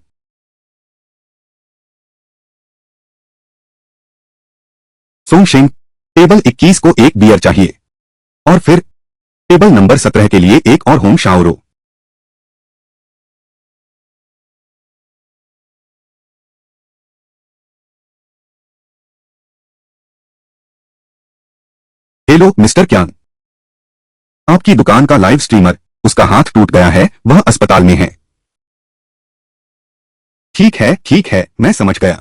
सोंगशेंग, टेबल 21 को एक बियर चाहिए। और फिर टेबल नंबर 17 के लिए एक और होम शाओरो। हेलो मिस्टर क्यांग, आपकी दुकान का लाइव स्ट्रीमर, उसका हाथ टूट गया है, वह अस्पताल में है। ठीक है, मैं समझ गया।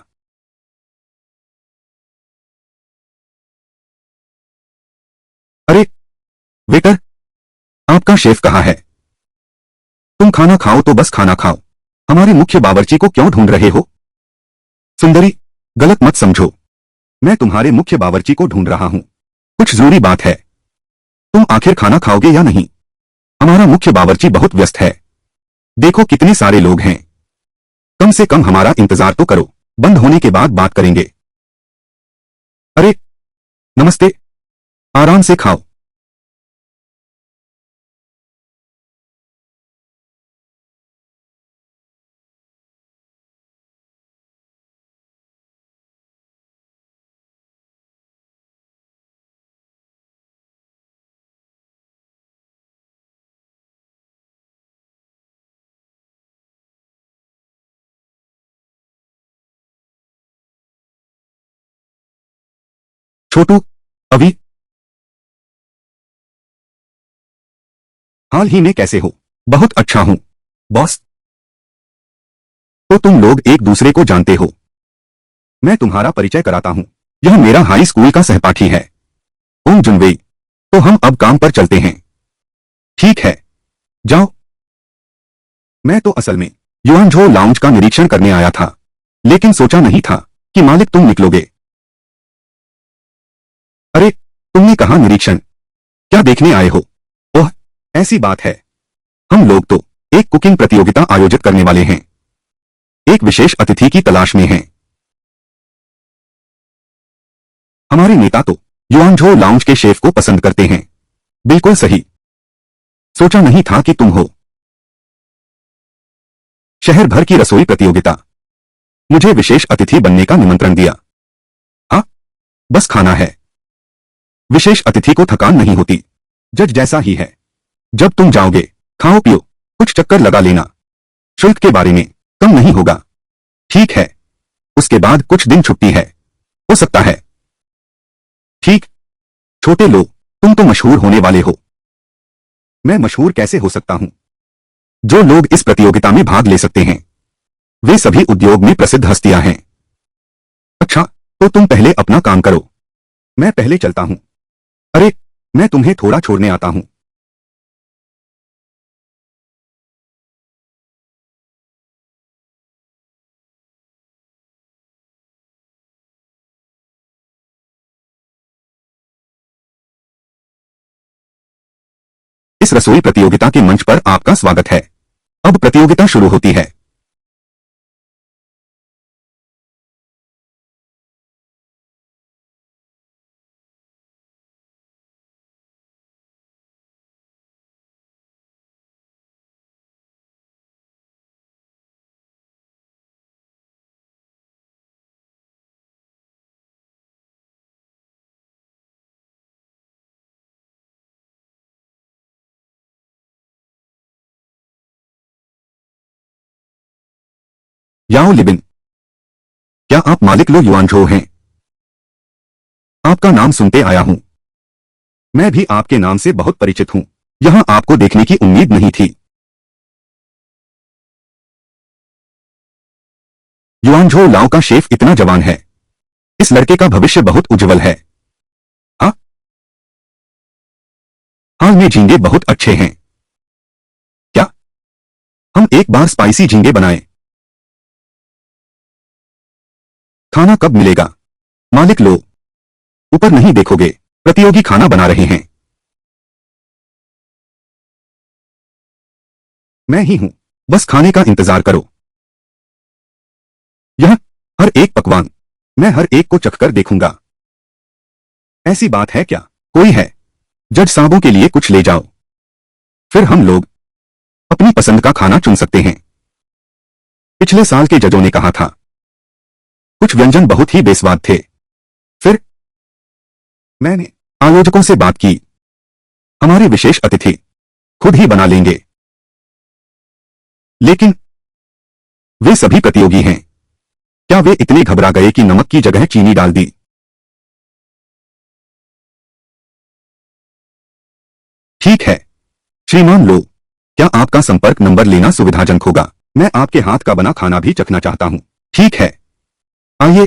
अरे वेटर, आपका शेफ कहाँ है? तुम खाना खाओ तो बस खाना खाओ। हमारे मुख्य बावर्ची को क्यों ढूंढ रहे हो? सुंदरी, गलत मत समझो। मैं तुम्हारे मुख्य बावर्ची को ढूंढ रहा हूं। कुछ जरूरी बात है। तुम आखिर खाना खाओगे या नहीं? हमारा मुख्य बावर्ची बहुत व्यस्त है। देखो कितने सारे लोग हैं। कम से कम हमारा इंतजार तो करो। बंद होने के बाद बात करेंगे। अरे नमस्ते, आराम से खाओ। छोटू, अभी हाल ही में कैसे हो? बहुत अच्छा हूं, बॉस। तो तुम लोग एक दूसरे को जानते हो? मैं तुम्हारा परिचय कराता हूं। यह मेरा हाई स्कूल का सहपाठी है, ओंग जुनवेई। तो हम अब काम पर चलते हैं। ठीक है, जाओ। मैं तो असल में युआनझो लाउंज का निरीक्षण करने आया था, लेकिन सोचा नहीं था कि मालिक तुम निकलोगे। अरे, तुमने कहा निरीक्षण? क्या देखने आए हो? ओह, ऐसी बात है। हम लोग तो एक कुकिंग प्रतियोगिता आयोजित करने वाले हैं। एक विशेष अतिथि की तलाश में हैं। हमारे नेता तो युआनझो लाउंज के शेफ को पसंद करते हैं। बिल्कुल सही। सोचा नहीं था कि तुम हो। शहर भर की रसोई प्रतियोगिता। मुझे विशेष अतिथि बनने का निमंत्रण दिया। हाँ, बस खाना है। विशेष अतिथि को थकान नहीं होती। जज जैसा ही है। जब तुम जाओगे, खाओ पियो, कुछ चक्कर लगा लेना। शुल्क के बारे में कम नहीं होगा। ठीक है। उसके बाद कुछ दिन छुट्टी है, हो सकता है। ठीक। छोटे लोग, तुम तो मशहूर होने वाले हो। मैं मशहूर कैसे हो सकता हूं? जो लोग इस प्रतियोगिता में भाग ले सकते हैं वे सभी उद्योग में प्रसिद्ध हस्तियां हैं। अच्छा, तो तुम पहले अपना काम करो, मैं पहले चलता हूं। अरे, मैं तुम्हें थोड़ा छोड़ने आता हूं। इस रसोई प्रतियोगिता के मंच पर आपका स्वागत है। अब प्रतियोगिता शुरू होती है। याओ लिबिन, क्या आप मालिक लो युआनझो हैं? आपका नाम सुनते आया हूं। मैं भी आपके नाम से बहुत परिचित हूं। यहां आपको देखने की उम्मीद नहीं थी। युआनझो लाओ का शेफ इतना जवान है। इस लड़के का भविष्य बहुत उज्जवल है। हाँ, हाल में झींगे बहुत अच्छे हैं। क्या हम एक बार स्पाइसी झींगे बनाएं? खाना कब मिलेगा? मालिक लो, ऊपर नहीं देखोगे, प्रतियोगी खाना बना रहे हैं। मैं ही हूं, बस खाने का इंतजार करो। यह हर एक पकवान मैं हर एक को चखकर देखूंगा। ऐसी बात है क्या? कोई है? जज साहबों के लिए कुछ ले जाओ, फिर हम लोग अपनी पसंद का खाना चुन सकते हैं। पिछले साल के जजों ने कहा था कुछ व्यंजन बहुत ही बेस्वाद थे। फिर मैंने आयोजकों से बात की, हमारे विशेष अतिथि खुद ही बना लेंगे। लेकिन वे सभी प्रतियोगी हैं। क्या वे इतने घबरा गए कि नमक की जगह चीनी डाल दी? ठीक है, श्रीमान लो, क्या आपका संपर्क नंबर लेना सुविधाजनक होगा? मैं आपके हाथ का बना खाना भी चखना चाहता हूं। ठीक है, आइए,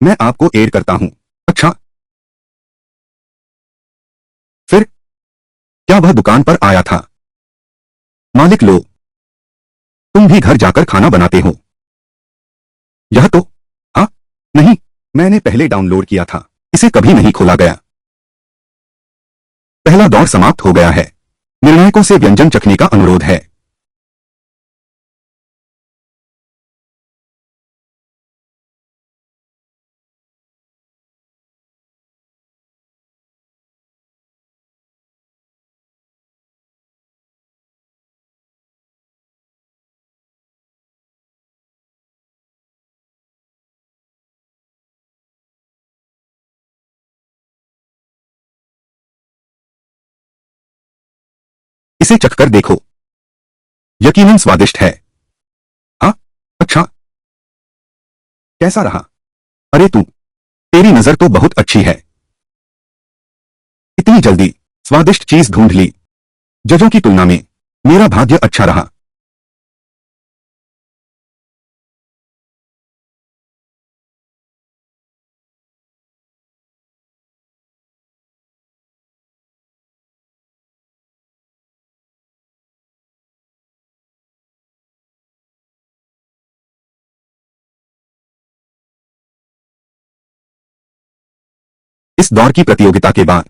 मैं आपको एड करता हूं। अच्छा, फिर क्या वह दुकान पर आया था? मालिक लो, तुम भी घर जाकर खाना बनाते हो? यह तो हाँ, नहीं, मैंने पहले डाउनलोड किया था, इसे कभी नहीं खोला गया। पहला दौर समाप्त हो गया है। निर्णायकों से व्यंजन चखने का अनुरोध है। इसे चखकर देखो, यकीनन स्वादिष्ट है। हाँ, अच्छा, कैसा रहा? अरे तू, तेरी नजर तो बहुत अच्छी है। इतनी जल्दी स्वादिष्ट चीज ढूंढ ली। जजों की तुलना में मेरा भाग्य अच्छा रहा। इस दौर की प्रतियोगिता के बाद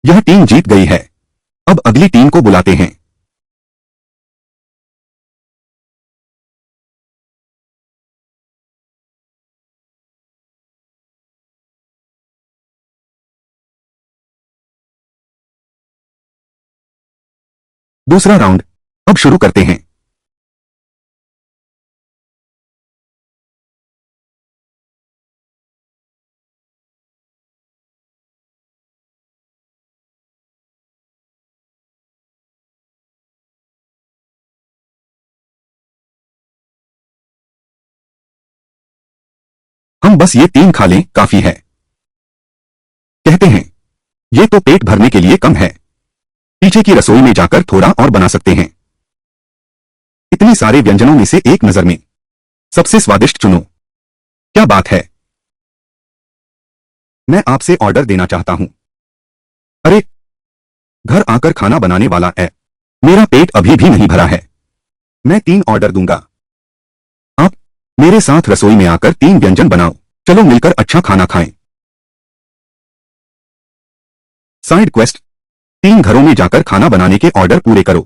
यह टीम जीत गई है। अब अगली टीम को बुलाते हैं। दूसरा राउंड अब शुरू करते हैं। हम बस ये 3 खा लें काफी है। कहते हैं ये तो पेट भरने के लिए कम है। पीछे की रसोई में जाकर थोड़ा और बना सकते हैं। इतने सारे व्यंजनों में से एक नजर में सबसे स्वादिष्ट चुनो। क्या बात है, मैं आपसे ऑर्डर देना चाहता हूं। अरे, घर आकर खाना बनाने वाला है। मेरा पेट अभी भी नहीं भरा है। मैं 3 ऑर्डर दूंगा। आप मेरे साथ रसोई में आकर 3 व्यंजन बनाओ। चलो मिलकर अच्छा खाना खाएं। साइड क्वेस्ट, 3 घरों में जाकर खाना बनाने के ऑर्डर पूरे करो।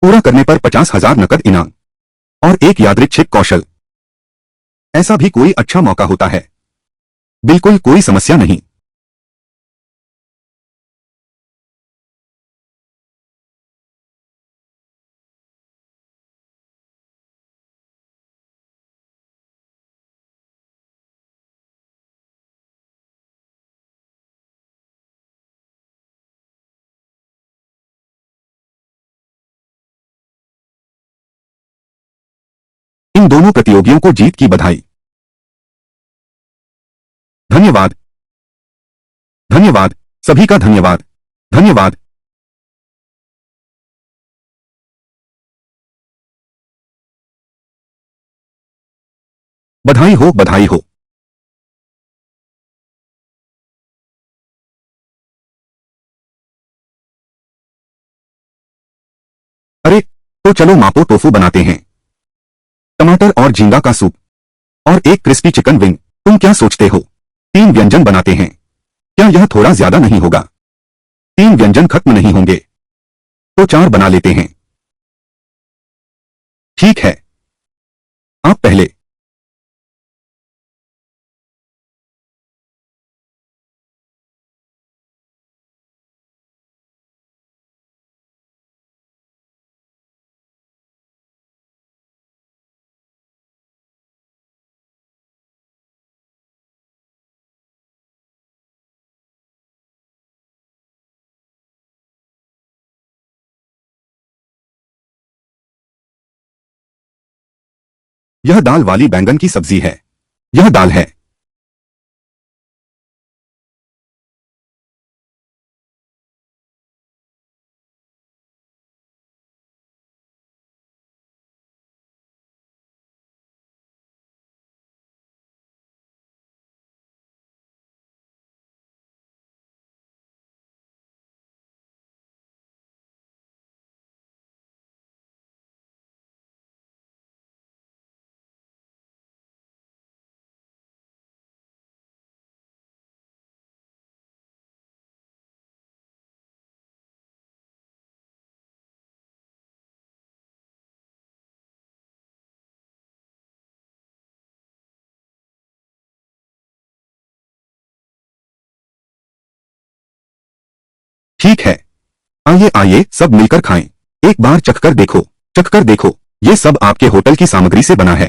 पूरा करने पर 50,000 नकद इनाम और एक यादृच्छिक कौशल। ऐसा भी कोई अच्छा मौका होता है? बिल्कुल कोई समस्या नहीं। इन दोनों प्रतियोगियों को जीत की बधाई। धन्यवाद, धन्यवाद, सभी का धन्यवाद, धन्यवाद। बधाई हो, बधाई हो। अरे, तो चलो मापो टोफू बनाते हैं। टमाटर और झींगा का सूप और एक क्रिस्पी चिकन विंग। तुम क्या सोचते हो? 3 व्यंजन बनाते हैं। क्या यह थोड़ा ज्यादा नहीं होगा? 3 व्यंजन खत्म नहीं होंगे तो 4 बना लेते हैं। ठीक है, आप पहले। यह दाल वाली बैंगन की सब्जी है। यह दाल है। ठीक है, आइए आइए सब मिलकर खाएं। एक बार चखकर देखो, चखकर देखो। ये सब आपके होटल की सामग्री से बना है।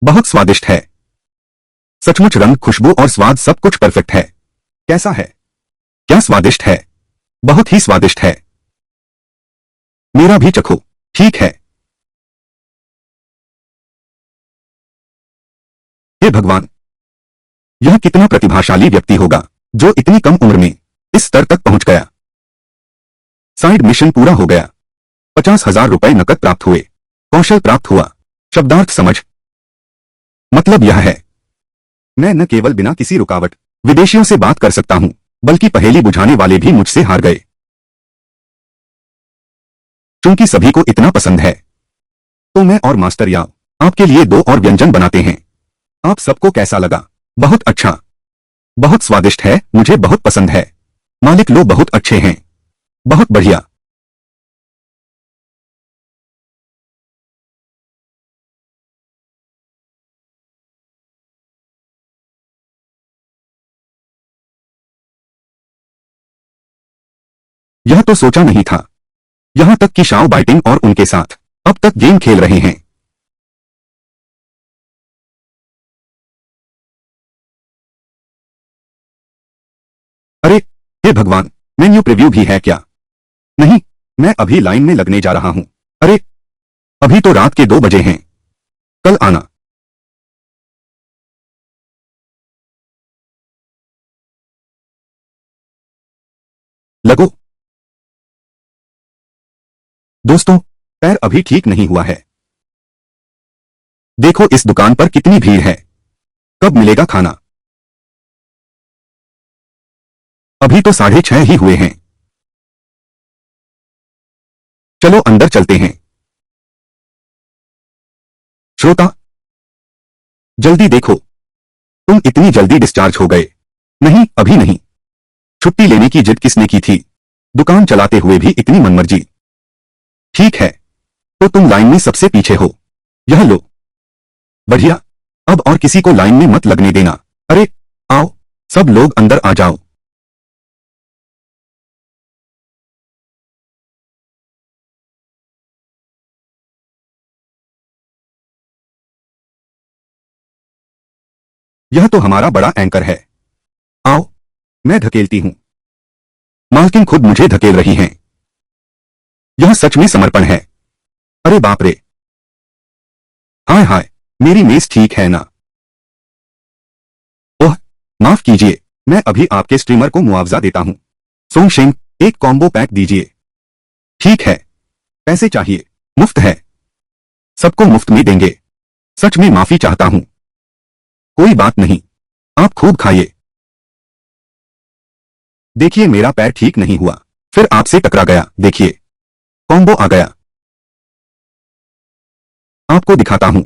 बहुत स्वादिष्ट है। सचमुच रंग, खुशबू और स्वाद सब कुछ परफेक्ट है। कैसा है? क्या स्वादिष्ट है? बहुत ही स्वादिष्ट है। मेरा भी चखो। ठीक है। हे भगवान, यह कितना प्रतिभाशाली व्यक्ति होगा जो इतनी कम उम्र में इस स्तर तक पहुंच गया। साइड मिशन पूरा हो गया। 50,000 रुपए नकद प्राप्त हुए। कौशल प्राप्त हुआ। शब्दार्थ समझ। मतलब यह है, मैं न केवल बिना किसी रुकावट विदेशियों से बात कर सकता हूं, बल्कि पहेली बुझाने वाले भी मुझसे हार गए। चूंकि सभी को इतना पसंद है, तो मैं और मास्टर याव आपके लिए 2 और व्यंजन बनाते हैं। आप सबको कैसा लगा? बहुत अच्छा, बहुत स्वादिष्ट है, मुझे बहुत पसंद है। मालिक लोग बहुत अच्छे हैं। बहुत बढ़िया। यह तो सोचा नहीं था। यहां तक कि शाओ बाइटिंग और उनके साथ अब तक गेम खेल रहे हैं। अरे, हे भगवान, मेन्यू प्रीव्यू भी है क्या? नहीं, मैं अभी लाइन में लगने जा रहा हूं। अरे, अभी तो रात के 2 बजे हैं। कल आना। लगो। दोस्तों, पैर अभी ठीक नहीं हुआ है। देखो इस दुकान पर कितनी भीड़ है। कब मिलेगा खाना? अभी तो 6:30 ही हुए हैं। चलो अंदर चलते हैं। श्रोता, जल्दी देखो, तुम इतनी जल्दी डिस्चार्ज हो गए। नहीं, अभी नहीं। छुट्टी लेने की जिद किसने की थी? दुकान चलाते हुए भी इतनी मनमर्जी। ठीक है, तो तुम लाइन में सबसे पीछे हो। यह लो। बढ़िया, अब और किसी को लाइन में मत लगने देना। अरे आओ, सब लोग अंदर आ जाओ। यह तो हमारा बड़ा एंकर है। आओ, मैं धकेलती हूं। मालकिन खुद मुझे धकेल रही हैं। यह सच में समर्पण है। अरे बाप रे। हाय हाय, मेरी मेज ठीक है ना? ओह, माफ कीजिए, मैं अभी आपके स्ट्रीमर को मुआवजा देता हूं। सोंगशिंग, एक कॉम्बो पैक दीजिए। ठीक है। पैसे चाहिए? मुफ्त है। सबको मुफ्त में देंगे। सच में माफी चाहता हूं। कोई बात नहीं, आप खूब खाइए। देखिए मेरा पैर ठीक नहीं हुआ, फिर आपसे टकरा गया। देखिए, कॉम्बो आ गया। आपको दिखाता हूं।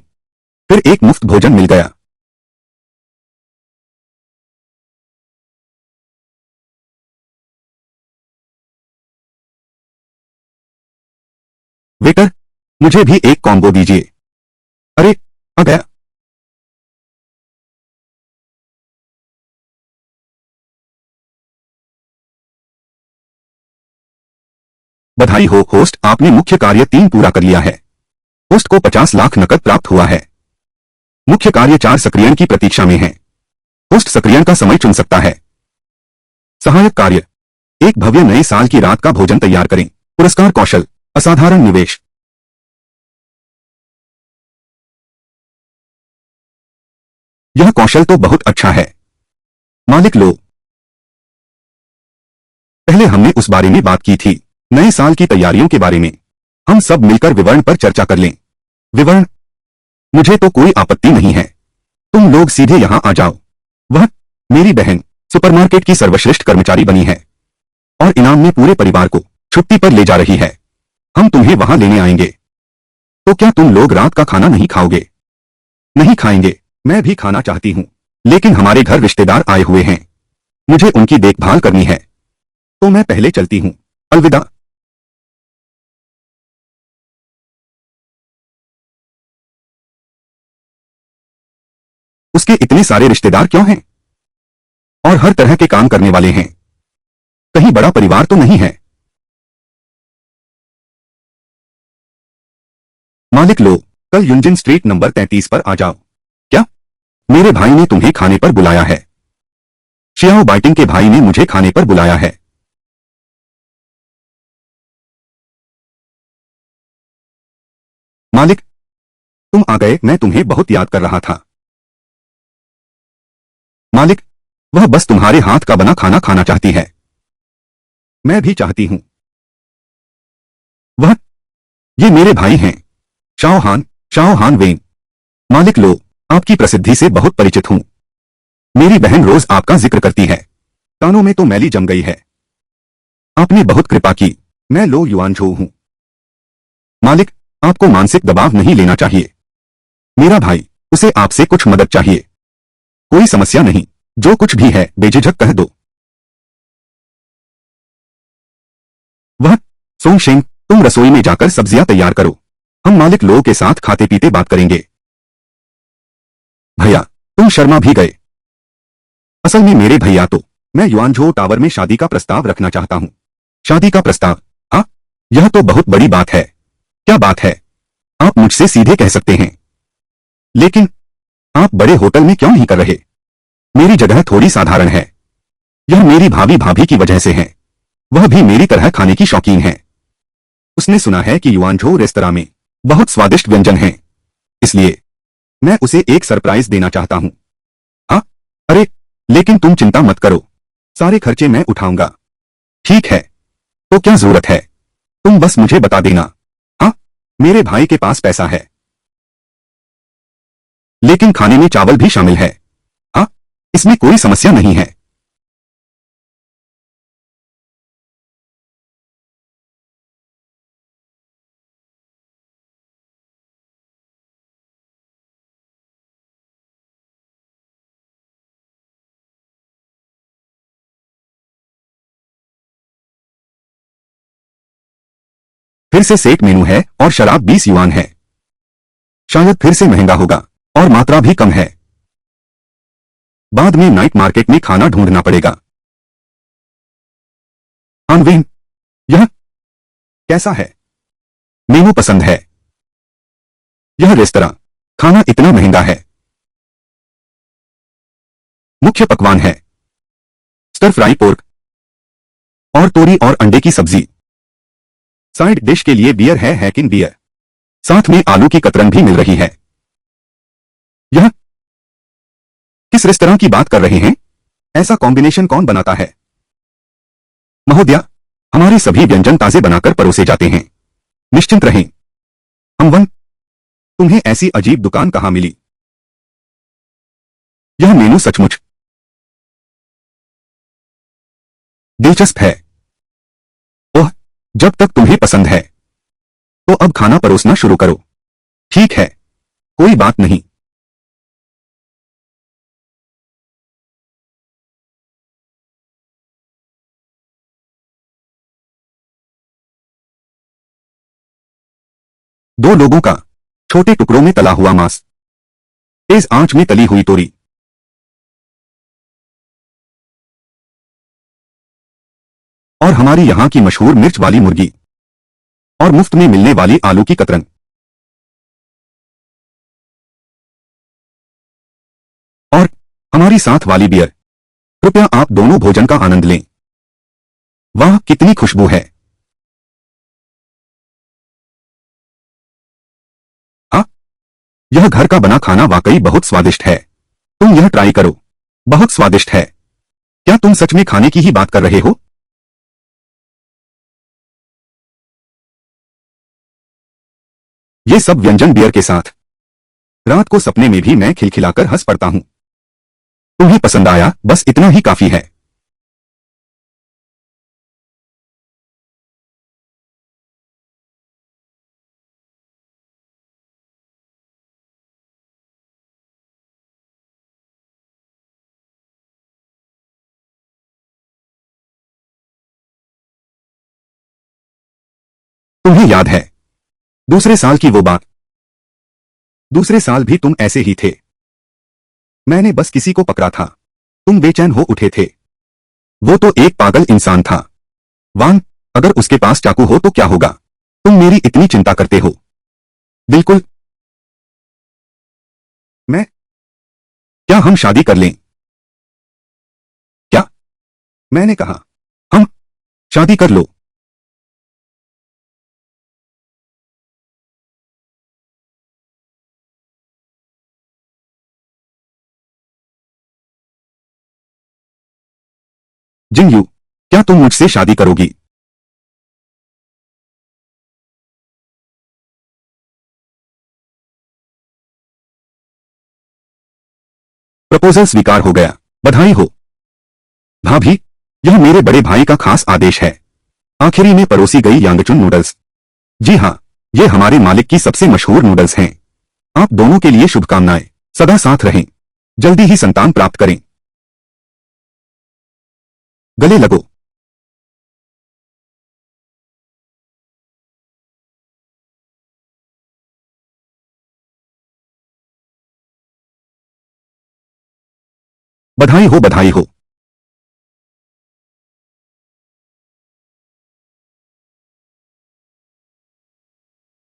फिर एक मुफ्त भोजन मिल गया। वेटर, मुझे भी एक कॉम्बो दीजिए। अरे, आ गया। बधाई हो होस्ट, आपने मुख्य कार्य 3 पूरा कर लिया है। होस्ट को 50 लाख नकद प्राप्त हुआ है। मुख्य कार्य 4 सक्रियण की प्रतीक्षा में है। होस्ट सक्रियण का समय चुन सकता है। सहायक कार्य, एक भव्य नए साल की रात का भोजन तैयार करें। पुरस्कार कौशल, असाधारण निवेश। यह कौशल तो बहुत अच्छा है। मालिक लो। पहले हमने उस बारे में बात की थी, नए साल की तैयारियों के बारे में। हम सब मिलकर विवरण पर चर्चा कर लें। विवरण? मुझे तो कोई आपत्ति नहीं है। तुम लोग सीधे यहां आ जाओ। वह, मेरी बहन, सुपरमार्केट की सर्वश्रेष्ठ कर्मचारी बनी है और इनाम में पूरे परिवार को छुट्टी पर ले जा रही है। हम तुम्हें वहां लेने आएंगे। तो क्या तुम लोग रात का खाना नहीं खाओगे? नहीं खाएंगे। मैं भी खाना चाहती हूँ, लेकिन हमारे घर रिश्तेदार आए हुए हैं। मुझे उनकी देखभाल करनी है, तो मैं पहले चलती हूँ। अलविदा। उसके इतने सारे रिश्तेदार क्यों हैं? और हर तरह के काम करने वाले हैं। कहीं बड़ा परिवार तो नहीं है? मालिक लो, कल यूंजिन स्ट्रीट नंबर 33 पर आ जाओ। क्या? मेरे भाई ने तुम्हें खाने पर बुलाया है। शियाओ बाइटिंग के भाई ने मुझे खाने पर बुलाया है। मालिक, तुम आ गए, मैं तुम्हें बहुत याद कर रहा था। मालिक, वह बस तुम्हारे हाथ का बना खाना खाना चाहती है। मैं भी चाहती हूँ। वह, ये मेरे भाई हैं, शाओ हान वेन। मालिक लो, आपकी प्रसिद्धि से बहुत परिचित हूँ। मेरी बहन रोज आपका जिक्र करती है। कानों में तो मैली जम गई है। आपने बहुत कृपा की। मैं लो युआनझो हूँ। मालिक, आपको मानसिक दबाव नहीं लेना चाहिए। मेरा भाई, उसे आपसे कुछ मदद चाहिए। कोई समस्या नहीं, जो कुछ भी है बेझिझक कह दो। वह, सोंगशेंग, तुम रसोई में जाकर सब्जियां तैयार करो। हम मालिक लो के साथ खाते पीते बात करेंगे। भैया, तुम शर्मा भी गए। असल में मेरे भैया तो, मैं युआनझो टावर में शादी का प्रस्ताव रखना चाहता हूँ। शादी का प्रस्ताव? हाँ, यह तो बहुत बड़ी बात है। क्या बात है? आप मुझसे सीधे कह सकते हैं। लेकिन आप बड़े होटल में क्यों नहीं कर रहे? मेरी जगह थोड़ी साधारण है। यह मेरी भाभी भाभी की वजह से है। वह भी मेरी तरह खाने की शौकीन है। उसने सुना है कि युआनझो रेस्तरां में बहुत स्वादिष्ट व्यंजन हैं। इसलिए मैं उसे एक सरप्राइज देना चाहता हूँ। हाँ? अरे, लेकिन तुम चिंता मत करो, सारे खर्चे मैं उठाऊंगा। ठीक है, तो क्या जरूरत है? तुम बस मुझे बता देना। हाँ, मेरे भाई के पास पैसा है। लेकिन खाने में चावल भी शामिल है। हाँ, इसमें कोई समस्या नहीं है। फिर से सेट मेनू है और शराब 20 युआन है। शायद फिर से महंगा होगा और मात्रा भी कम है। बाद में नाइट मार्केट में खाना ढूंढना पड़ेगा। अनविन, यह कैसा है? मेनू पसंद है। यह रेस्तरां खाना इतना महंगा है। मुख्य पकवान है स्टर फ्राई पोर्क और तोरी और अंडे की सब्जी। साइड डिश के लिए बियर है हैकिन बियर। साथ में आलू की कतरन भी मिल रही है। यह किस रेस्तरां की बात कर रहे हैं? ऐसा कॉम्बिनेशन कौन बनाता है? महोदया, हमारे सभी व्यंजन ताजे बनाकर परोसे जाते हैं। निश्चिंत रहें। अमवन, तुम्हें ऐसी अजीब दुकान कहां मिली? यह मेनू सचमुच दिलचस्प है। ओह, जब तक तुम्हें पसंद है तो अब खाना परोसना शुरू करो। ठीक है, कोई बात नहीं। दो लोगों का छोटे टुकड़ों में तला हुआ मांस, तेज आंच में तली हुई तोरी और हमारी यहां की मशहूर मिर्च वाली मुर्गी और मुफ्त में मिलने वाली आलू की कतरन और हमारी साथ वाली बियर। कृपया आप दोनों भोजन का आनंद लें। वाह, कितनी खुशबू है। हाँ, यह घर का बना खाना वाकई बहुत स्वादिष्ट है। तुम यह ट्राई करो। बहुत स्वादिष्ट है। क्या तुम सच में खाने की ही बात कर रहे हो? ये सब व्यंजन बियर के साथ। रात को सपने में भी मैं खिलखिलाकर हंस पड़ता हूं। तुम्हें पसंद आया, बस इतना ही काफी है। तुम्हें याद है दूसरे साल की वो बात? दूसरे साल भी तुम ऐसे ही थे। मैंने बस किसी को पकड़ा था। तुम बेचैन हो उठे थे। वो तो एक पागल इंसान था। वान, अगर उसके पास चाकू हो तो क्या होगा? तुम मेरी इतनी चिंता करते हो। बिल्कुल। मैं क्या हम शादी कर लें? क्या? मैंने कहा हम शादी कर लो। जिंगयू, क्या तुम मुझसे शादी करोगी? प्रपोजल स्वीकार हो गया। बधाई हो भाभी। यह मेरे बड़े भाई का खास आदेश है। आखिरी में परोसी गई यांगचुन नूडल्स। जी हाँ, ये हमारे मालिक की सबसे मशहूर नूडल्स हैं। आप दोनों के लिए शुभकामनाएं। सदा साथ रहें। जल्दी ही संतान प्राप्त करें। गले लगो। बधाई हो, बधाई हो।